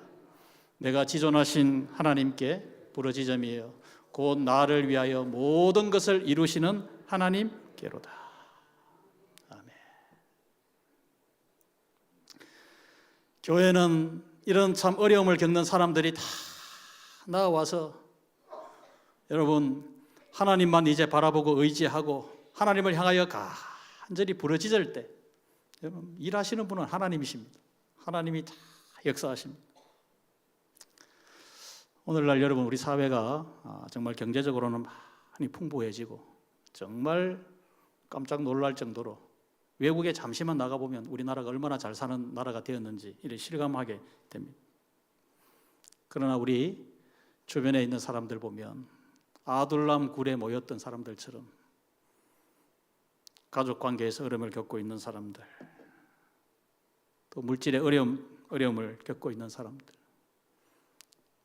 내가 지존하신 하나님께 부르짖음이여 곧 나를 위하여 모든 것을 이루시는 하나님께로다. 아멘. 교회는 이런 참 어려움을 겪는 사람들이 다 나와서 여러분 하나님만 이제 바라보고 의지하고 하나님을 향하여 간절히 부르짖을 때 여러분 일하시는 분은 하나님이십니다. 하나님이 다 역사하십니다. 오늘날 여러분 우리 사회가 정말 경제적으로는 많이 풍부해지고 정말 깜짝 놀랄 정도로 외국에 잠시만 나가보면 우리나라가 얼마나 잘 사는 나라가 되었는지 이렇게 실감하게 됩니다. 그러나 우리 주변에 있는 사람들 보면 아둘람 굴에 모였던 사람들처럼 가족 관계에서 어려움을 겪고 있는 사람들, 또 물질의 어려움을 겪고 있는 사람들,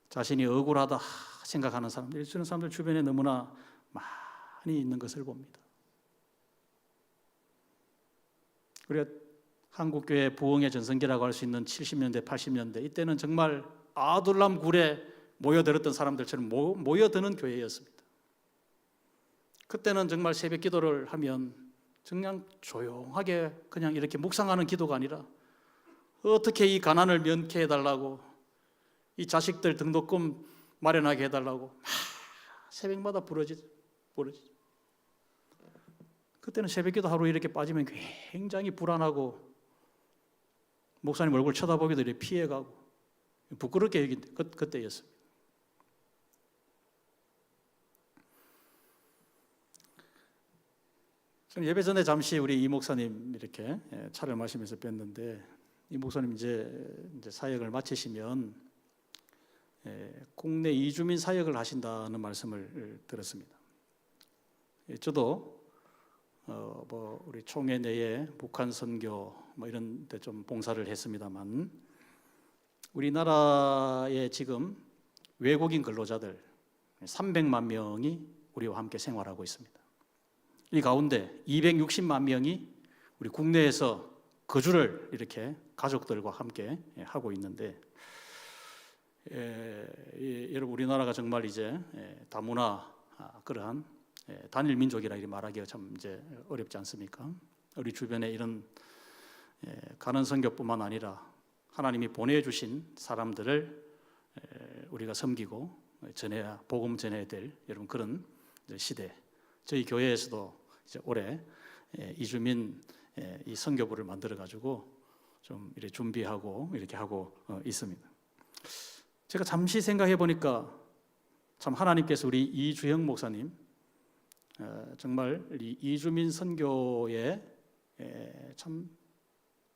자신이 억울하다 생각하는 사람들, 이런 사람들 주변에 너무나 많이 있는 것을 봅니다. 우리가 한국교회 부흥의 전성기라고 할 수 있는 70년대, 80년대, 이때는 정말 아둘람 굴에 모여들었던 사람들처럼 모여드는 교회였습니다. 그때는 정말 새벽 기도를 하면 그냥 조용하게 그냥 이렇게 묵상하는 기도가 아니라 어떻게 이 가난을 면케해달라고, 이 자식들 등록금 마련하게 해달라고 새벽마다 부르지. 그때는 새벽기도 하루 이렇게 빠지면 굉장히 불안하고 목사님 얼굴 쳐다보기도 이렇게 피해가고 부끄럽게 여긴 그때였습니다. 예배 전에 잠시 우리 이 목사님 이렇게 차를 마시면서 뵀는데, 이 목사님 이제 사역을 마치시면 국내 이주민 사역을 하신다는 말씀을 들었습니다. 저도 우리 총회 내에 북한 선교 이런 데 좀 봉사를 했습니다만, 우리나라에 지금 외국인 근로자들 300만 명이 우리와 함께 생활하고 있습니다. 이 가운데 260만 명이 우리 국내에서 거주를 이렇게 가족들과 함께 하고 있는데, 여러분 우리나라가 정말 이제 다문화 그러한 단일 민족이라 이렇게 말하기가 참 이제 어렵지 않습니까? 우리 주변에 이런 가는 선교뿐만 아니라 하나님이 보내주신 사람들을 우리가 섬기고 전해야, 복음 전해야 될 여러분 그런 시대. 저희 교회에서도 이제 올해 이주민 이 선교부를 만들어 가지고 좀 이렇게 준비하고 이렇게 하고 있습니다. 제가 잠시 생각해 보니까 참 하나님께서 우리 이주영 목사님 정말 이 이주민 선교에 참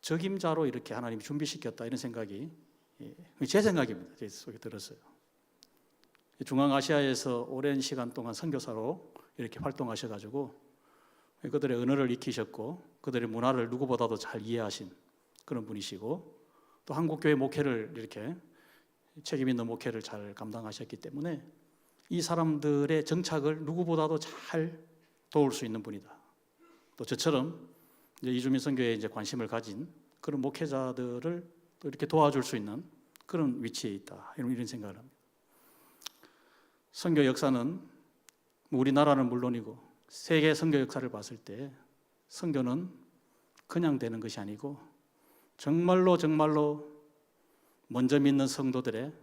적임자로 이렇게 하나님이 준비시켰다, 이런 생각이 제 생각입니다. 제 속에 들었어요. 중앙아시아에서 오랜 시간 동안 선교사로 이렇게 활동하셔가지고 그들의 언어를 익히셨고 그들의 문화를 누구보다도 잘 이해하신 그런 분이시고, 또 한국교회 목회를 이렇게 책임 있는 목회를 잘 감당하셨기 때문에 이 사람들의 정착을 누구보다도 잘 도울 수 있는 분이다. 또 저처럼 이제 이주민 선교에 이제 관심을 가진 그런 목회자들을 또 이렇게 도와줄 수 있는 그런 위치에 있다, 이런 생각을 합니다. 선교 역사는 우리나라는 물론이고 세계 선교 역사를 봤을 때 선교는 그냥 되는 것이 아니고 정말로 먼저 믿는 성도들의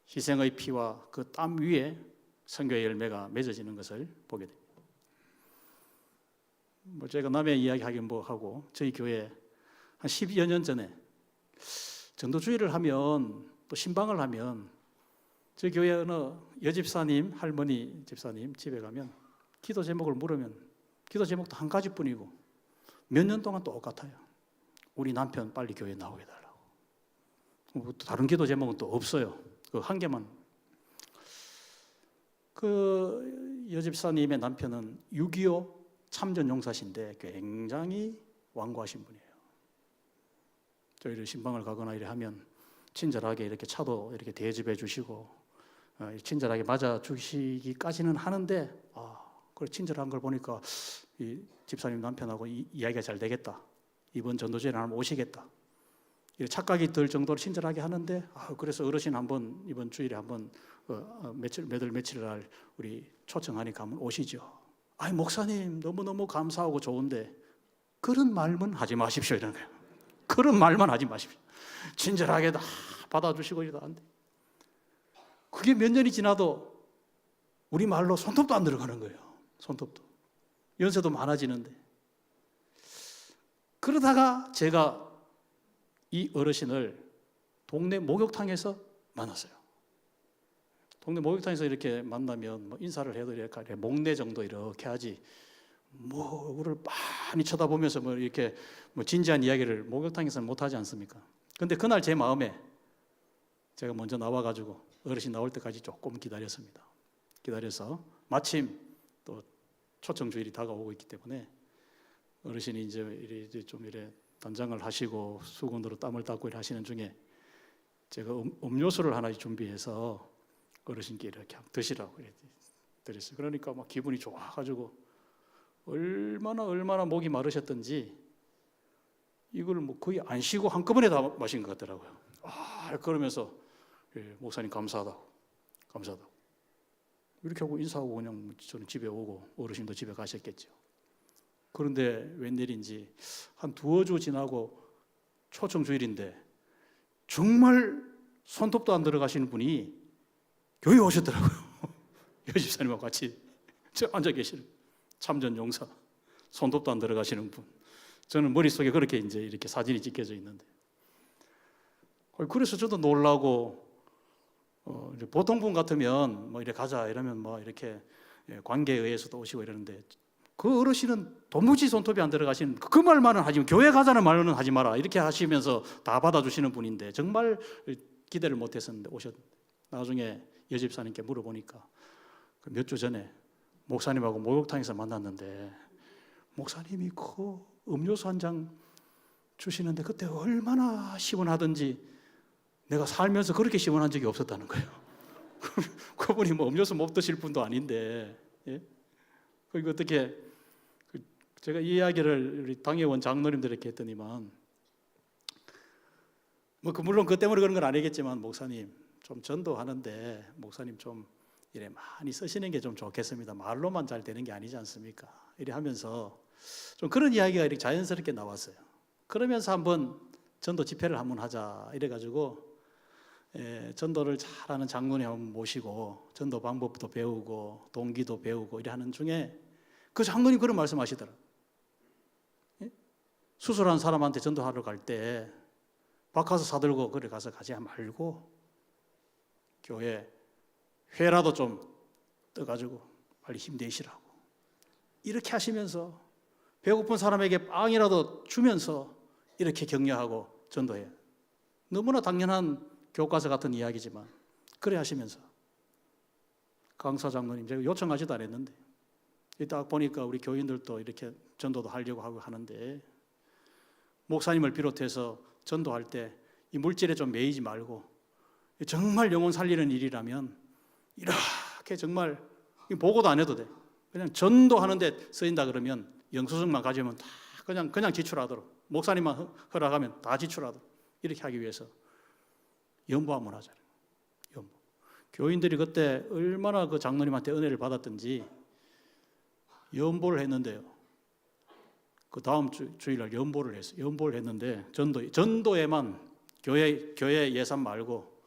희생의 피와 그 땀 위에 선교의 열매가 맺어지는 것을 보게 됩니다. 제가 남의 이야기 하긴 하고, 저희 교회 한 10여 년 전에 전도주의를 하면, 또 신방을 하면 저희 교회 어느 여집사님, 할머니 집사님 집에 가면 기도 제목을 물으면 기도 제목도 한 가지뿐이고 몇 년 동안 똑같아요. 우리 남편 빨리 교회에 나오게 해달라고. 다른 기도 제목은 또 없어요. 그 한 개만. 그 여집사님의 남편은 6.25 참전용사신데 굉장히 완고하신 분이에요. 저희를 신방을 가거나 이래 하면 친절하게 이렇게 차도 이렇게 대접해 주시고 친절하게 맞아 주시기까지는 하는데, 그 친절한 걸 보니까 이 집사님 남편하고 이야기가 잘 되겠다, 이번 전도주일에 하면 오시겠다, 착각이 들 정도로 친절하게 하는데, 그래서 어르신 한번 이번 주일에 한번 며칠 날 우리 초청하니까 한번 오시죠. 아니 목사님 너무너무 감사하고 좋은데 그런 말만 하지 마십시오, 이러는 거예요. 그런 말만 하지 마십시오. 친절하게 다 받아주시고 이러다는데, 그게 몇 년이 지나도 우리 말로 손톱도 안 들어가는 거예요. 손톱도. 연세도 많아지는데. 그러다가 제가 이 어르신을 동네 목욕탕에서 만났어요. 동네 목욕탕에서 이렇게 만나면 인사를 해도 이렇게 목례 정도 이렇게 하지, 우리를 많이 쳐다보면서 이렇게 진지한 이야기를 목욕탕에서는 못 하지 않습니까? 근데 그날 제 마음에 제가 먼저 나와가지고 어르신 나올 때까지 조금 기다렸습니다. 기다려서 마침 또 초청 주일이 다가오고 있기 때문에 어르신이 이제 이래 좀 이래 단장을 하시고 수건으로 땀을 닦고 하시는 중에 제가 음료수를 하나 준비해서 어르신께 이렇게 드시라고 드렸어요. 그러니까 막 기분이 좋아가지고 얼마나 목이 마르셨던지 이걸 뭐 거의 안 쉬고 한꺼번에 다 마신 것 같더라고요. 그러면서 예, 목사님 감사하다고 이렇게 하고 인사하고 그냥 저는 집에 오고 어르신도 집에 가셨겠죠. 그런데 웬일인지 한 두어 주 지나고 초청 주일인데 정말 손톱도 안 들어가시는 분이 교회에 오셨더라고요. 여집사님하고 같이 앉아 계시는 참전 용사, 손톱도 안 들어가시는 분. 저는 머릿속에 그렇게 이제 이렇게 사진이 찍혀져 있는데, 그래서 저도 놀라고, 보통 분 같으면 뭐 이렇게 가자 이러면 뭐 이렇게 관계에 의해서도 오시고 이러는데, 그 어르신은 도무지 손톱이 안 들어가시는 그 말만은 하지, 교회 가자는 말은 하지 마라 이렇게 하시면서 다 받아주시는 분인데 정말 기대를 못했었는데 나중에 여집사님께 물어보니까 몇 주 전에 목사님하고 목욕탕에서 만났는데 목사님이 그 음료수 한 잔 주시는데 그때 얼마나 시원하던지 내가 살면서 그렇게 시원한 적이 없었다는 거예요. 그분이 뭐 음료수 못 드실 분도 아닌데, 예? 그리고 어떻게 제가 이 이야기를 우리 당회원 장로님들에게 했더니만 뭐 물론 그 때문에 그런 건 아니겠지만 목사님 좀 전도하는데 목사님 좀 이래 많이 쓰시는 게 좀 좋겠습니다. 말로만 잘 되는 게 아니지 않습니까? 이래 하면서 좀 그런 이야기가 이렇게 자연스럽게 나왔어요. 그러면서 한번 전도 집회를 한번 하자 이래가지고 전도를 잘하는 장로님 한번 모시고 전도 방법도 배우고 동기도 배우고 이래 하는 중에 그 장로님 그런 말씀하시더라고요. 수술한 사람한테 전도하러 갈 때 바카스 사들고 그래 가서 가지 말고 교회 회라도 좀 떠가지고 빨리 힘내시라고 이렇게 하시면서 배고픈 사람에게 빵이라도 주면서 이렇게 격려하고 전도해요. 너무나 당연한 교과서 같은 이야기지만 그래 하시면서 강사 장로님 제가 요청하지도 않았는데 딱 보니까 우리 교인들도 이렇게 전도도 하려고 하고 하는데 목사님을 비롯해서 전도할 때 이 물질에 좀 매이지 말고 정말 영혼 살리는 일이라면 이렇게 정말 보고도 안 해도 돼. 그냥 전도하는데 쓰인다 그러면 영수증만 가져오면 다 그냥 지출하도록 목사님만 허락하면 다 지출하도록 이렇게 하기 위해서 연보 한번 하자. 연보. 교인들이 그때 얼마나 그 장로님한테 은혜를 받았던지 연보를 했는데요. 그 다음 주일날 연보를 했어요. 연보를 했는데 전도에만 교회 예산 말고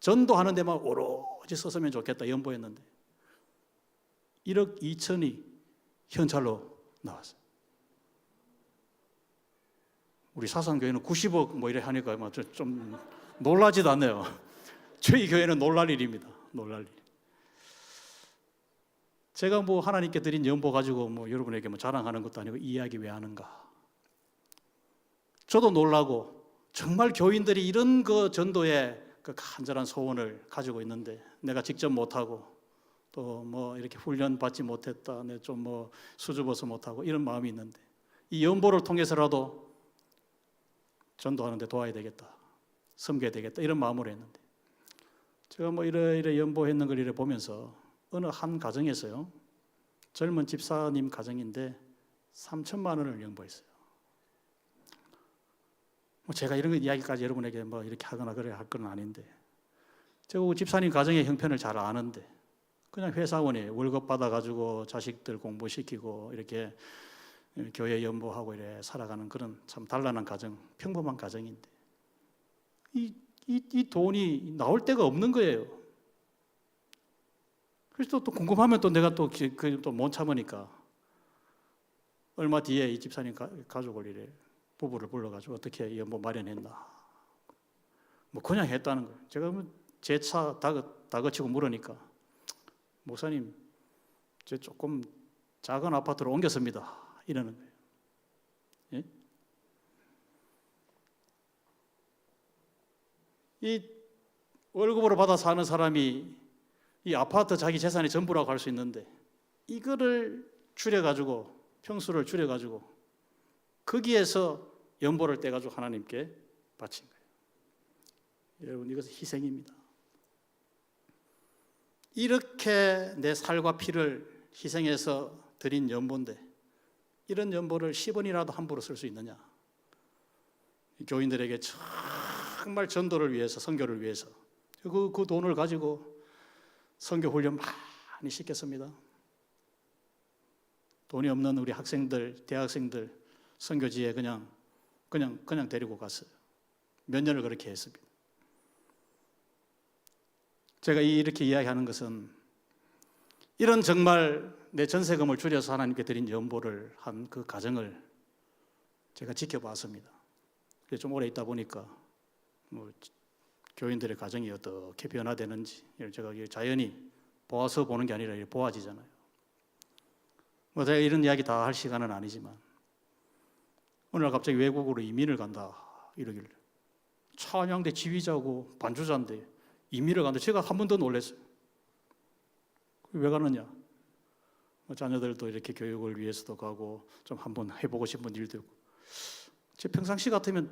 전도하는 데만 오로지 썼으면 좋겠다 연보했는데 1억 2천이 현찰로 나왔어요. 우리 사상교회는 90억 뭐 이래 하니까 좀 놀라지도 않네요. 저희 교회는 놀랄 일입니다. 놀랄 일. 제가 뭐 하나님께 드린 연보 가지고 뭐 여러분에게 뭐 자랑하는 것도 아니고 이 이야기 왜 하는가? 저도 놀라고 정말 교인들이 이런 그 전도에 그 간절한 소원을 가지고 있는데 내가 직접 못하고 또 뭐 이렇게 훈련 받지 못했다, 내 좀 뭐 수줍어서 못하고 이런 마음이 있는데 이 연보를 통해서라도 전도하는데 도와야 되겠다, 섬겨야 되겠다 이런 마음으로 했는데 제가 뭐 이래 연보했는 걸 이래 보면서 어느 한 가정에서요 젊은 집사님 가정인데 3천만 원을 연보했어요. 뭐 제가 이런 이야기까지 여러분에게 뭐 이렇게 하거나 그래 할 건 아닌데 제가 그 집사님 가정의 형편을 잘 아는데 그냥 회사원이 월급 받아가지고 자식들 공부시키고 이렇게 교회 연보하고 이래 살아가는 그런 참 단란한 가정, 평범한 가정인데 이 돈이 나올 데가 없는 거예요. 그래서 또 궁금하면 또 내가 또 못 참으니까 얼마 뒤에 이 집사님 가족을 이래 부부를 불러가지고 어떻게 연보 마련했나 뭐 그냥 했다는 거예요. 제가 제 차 다그치고 물으니까 목사님 저 조금 작은 아파트로 옮겼습니다 이러는 거예요. 예? 이 월급으로 받아 사는 사람이 이 아파트 자기 재산의 전부라고 할 수 있는데 이거를 줄여가지고 평수를 줄여가지고 거기에서 연보를 떼가지고 하나님께 바친 거예요. 여러분, 이것은 희생입니다. 이렇게 내 살과 피를 희생해서 드린 연보인데 이런 연보를 10원이라도 함부로 쓸 수 있느냐? 교인들에게 정말 전도를 위해서, 선교를 위해서 그 돈을 가지고 선교 훈련 많이 시켰습니다. 돈이 없는 우리 학생들, 대학생들 선교지에 그냥 데리고 갔어요. 몇 년을 그렇게 했습니다. 제가 이렇게 이야기하는 것은 이런 정말 내 전세금을 줄여서 하나님께 드린 연보를 한 그 과정을 제가 지켜봤습니다. 좀 오래 있다 보니까 뭐 교인들의 가정이 어떻게 변화되는지 제가 자연히 보아서 보는 게 아니라 보아지잖아요. 뭐 제가 이런 이야기 다 할 시간은 아니지만 어느 날 갑자기 외국으로 이민을 간다 이러길래 찬양대 지휘자고 반주자인데 이민을 간다. 제가 한 번 더 놀랐어요. 왜 가느냐? 자녀들도 이렇게 교육을 위해서도 가고 좀 한번 해보고 싶은 일도 있고. 제 평상시 같으면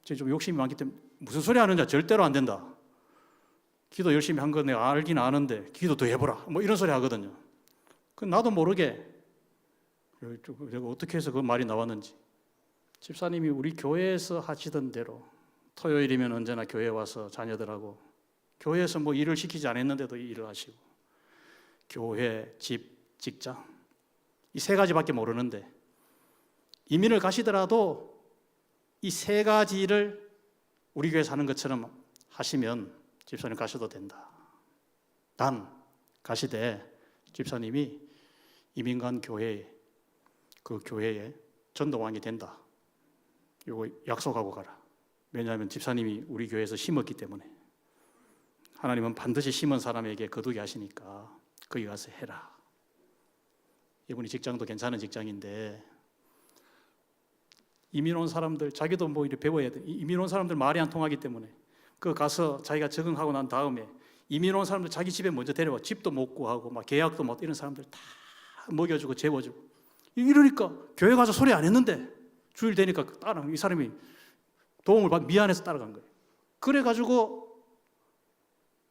제가 좀 욕심이 많기 때문에 무슨 소리 하느냐 절대로 안 된다. 기도 열심히 한 거 내가 알긴 아는데 기도 더 해보라. 뭐 이런 소리 하거든요. 나도 모르게 내가 어떻게 해서 그 말이 나왔는지 집사님이 우리 교회에서 하시던 대로 토요일이면 언제나 교회 와서 자녀들하고 교회에서 뭐 일을 시키지 않았는데도 일을 하시고 교회, 집, 직장 이 세 가지밖에 모르는데 이민을 가시더라도 이 세 가지를 우리 교회에서 하는 것처럼 하시면 집사님 가셔도 된다. 단 가시되 집사님이 이민 간 교회에 그 교회에 전도왕이 된다. 이거 약속하고 가라. 왜냐하면 집사님이 우리 교회에서 심었기 때문에 하나님은 반드시 심은 사람에게 거두게 하시니까 거기 가서 해라. 이분이 직장도 괜찮은 직장인데 이민 온 사람들 자기도 뭐 이렇게 배워야 돼. 이민 온 사람들 말이 안 통하기 때문에 그 가서 자기가 적응하고 난 다음에 이민 온 사람들 자기 집에 먼저 데려와 집도 못 구하고 막 계약도 못 이런 사람들 다 먹여주고 재워주고 이러니까 교회 가서 소리 안 했는데 주일 되니까 이 사람이 도움을 받 미안해서 따라간 거예요. 그래가지고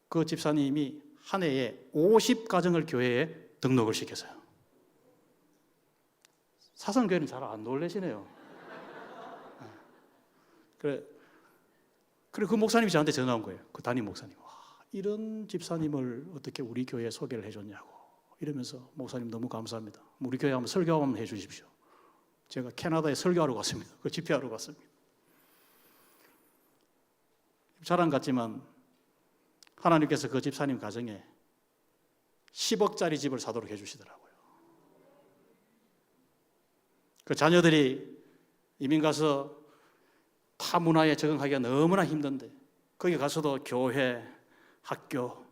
그 집사님이 한 해에 50가정을 교회에 등록을 시켰어요. 사성교회는 잘 안 놀라시네요. 그래 그 목사님이 저한테 전화 온 거예요. 그 담임 목사님. 와, 이런 집사님을 어떻게 우리 교회에 소개를 해줬냐고 이러면서 목사님 너무 감사합니다. 우리 교회 한번 설교 한번 해주십시오. 제가 캐나다에 설교하러 갔습니다. 그 집회하러 갔습니다. 자랑 같지만 하나님께서 그 집사님 가정에 10억짜리 집을 사도록 해주시더라고요. 그 자녀들이 이민 가서 타 문화에 적응하기가 너무나 힘든데 거기 가서도 교회, 학교.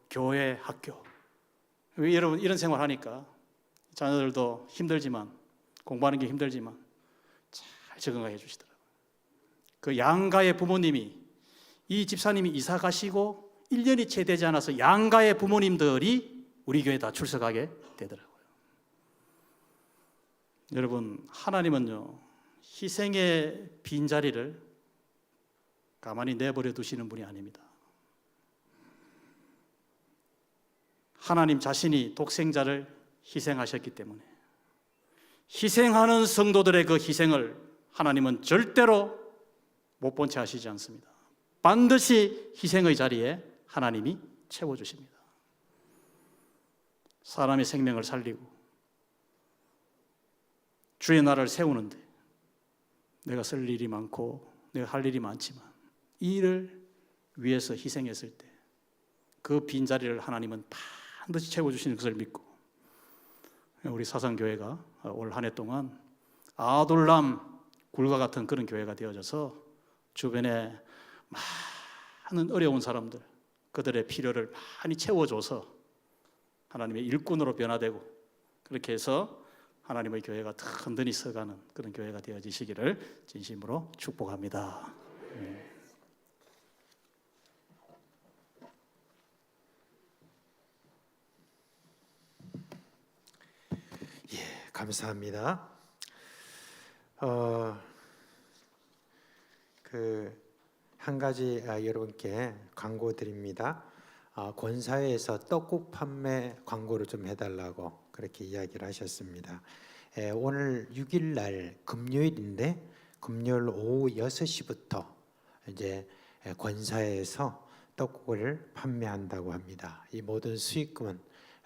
여러분 이런 생활하니까 자녀들도 힘들지만 공부하는 게 힘들지만 잘 적응하게 해주시더라고요. 그 양가의 부모님이 이 집사님이 이사 가시고 1년이 채 되지 않아서 양가의 부모님들이 우리 교회에 다 출석하게 되더라고요. 여러분 하나님은요 희생의 빈자리를 가만히 내버려 두시는 분이 아닙니다. 하나님 자신이 독생자를 희생하셨기 때문에 희생하는 성도들의 그 희생을 하나님은 절대로 못 본 채 하시지 않습니다. 반드시 희생의 자리에 하나님이 채워주십니다. 사람의 생명을 살리고 주의 나라를 세우는데 내가 쓸 일이 많고 내가 할 일이 많지만 이 일을 위해서 희생했을 때 그 빈자리를 하나님은 반드시 채워주시는 것을 믿고 우리 사상교회가 올 한 해 동안 아둘람 굴과 같은 그런 교회가 되어져서 주변에 많은 어려운 사람들 그들의 필요를 많이 채워줘서 하나님의 일꾼으로 변화되고 그렇게 해서 하나님의 교회가 든든히 서가는 그런 교회가 되어지시기를 진심으로 축복합니다. 감사합니다. 한 가지 여러분께 광고 드립니다. 권사회에서 떡국 판매 광고를 좀 해달라고 그렇게 이야기를 하셨습니다. 오늘 6일 날 금요일인데 금요일 오후 6시부터 이제 권사회에서 떡국을 판매한다고 합니다. 이 모든 수익금은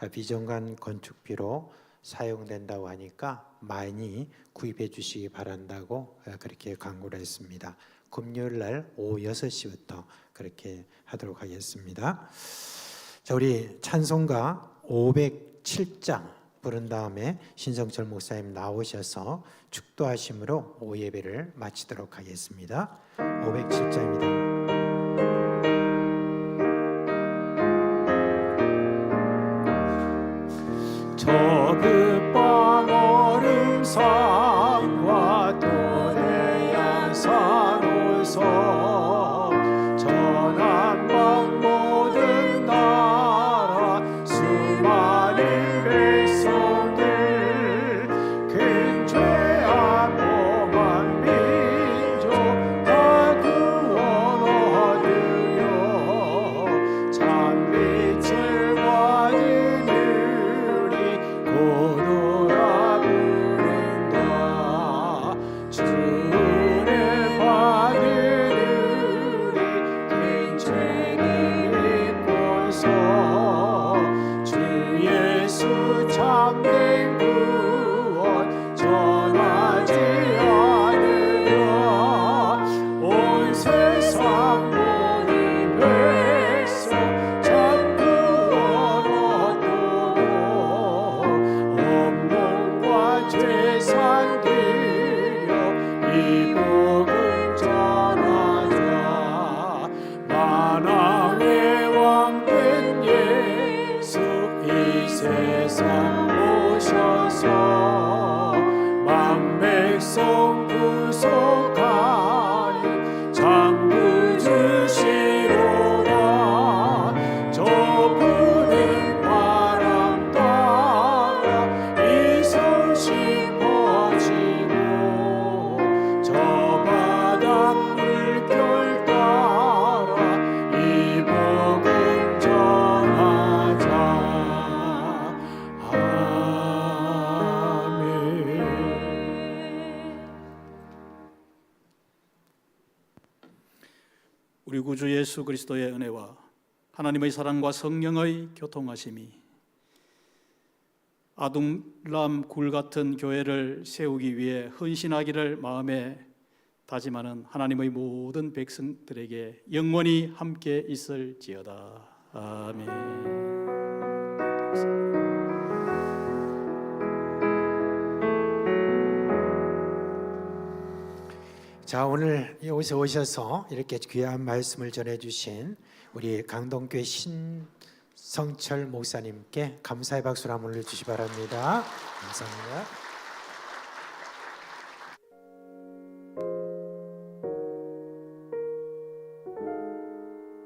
비정관 건축비로 사용된다고 하니까 많이 구입해 주시기 바란다고 그렇게 광고를 했습니다. 금요일 날 오후 6시부터 그렇게 하도록 하겠습니다. 자, 우리 찬송가 507장 부른 다음에 신성철 목사님 나오셔서 축도하심으로 오후 예배를 마치도록 하겠습니다. 507장입니다. 저급방 얼음산과 도대양 산호서 전한방 모든 나라 수많은 백성들 큰 죄악 범한 민족 다 구원 얻으려 참 빛을 받으니 고도라 부른다 주를 받으리 큰 죄를 입고서 주 예수 참된 구원 전하지 않으려 온 세상 모든 백성 참 구원 얻도록 온몸과 재산 드려 이 복음 전하자 만왕의 왕된 예수 이 세상 오셔서 만백성 구속하니 참 구주시로다 저 푸른 바람 따라 이성 싶어지고 저 바다 물결 따라 이 복음 전하자 아멘. 우리 구주 예수 그리스도의 은혜와 하나님의 사랑과 성령의 교통하심이 아둥람 굴 같은 교회를 세우기 위해 헌신하기를 마음에 다짐하는 하나님의 모든 백성들에게 영원히 함께 있을지어다. 아멘. 자, 오늘 여기서 오셔서 이렇게 귀한 말씀을 전해주신 우리 강동교회 신성철 목사님께 감사의 박수를 한번 올려주시기 바랍니다. 감사합니다.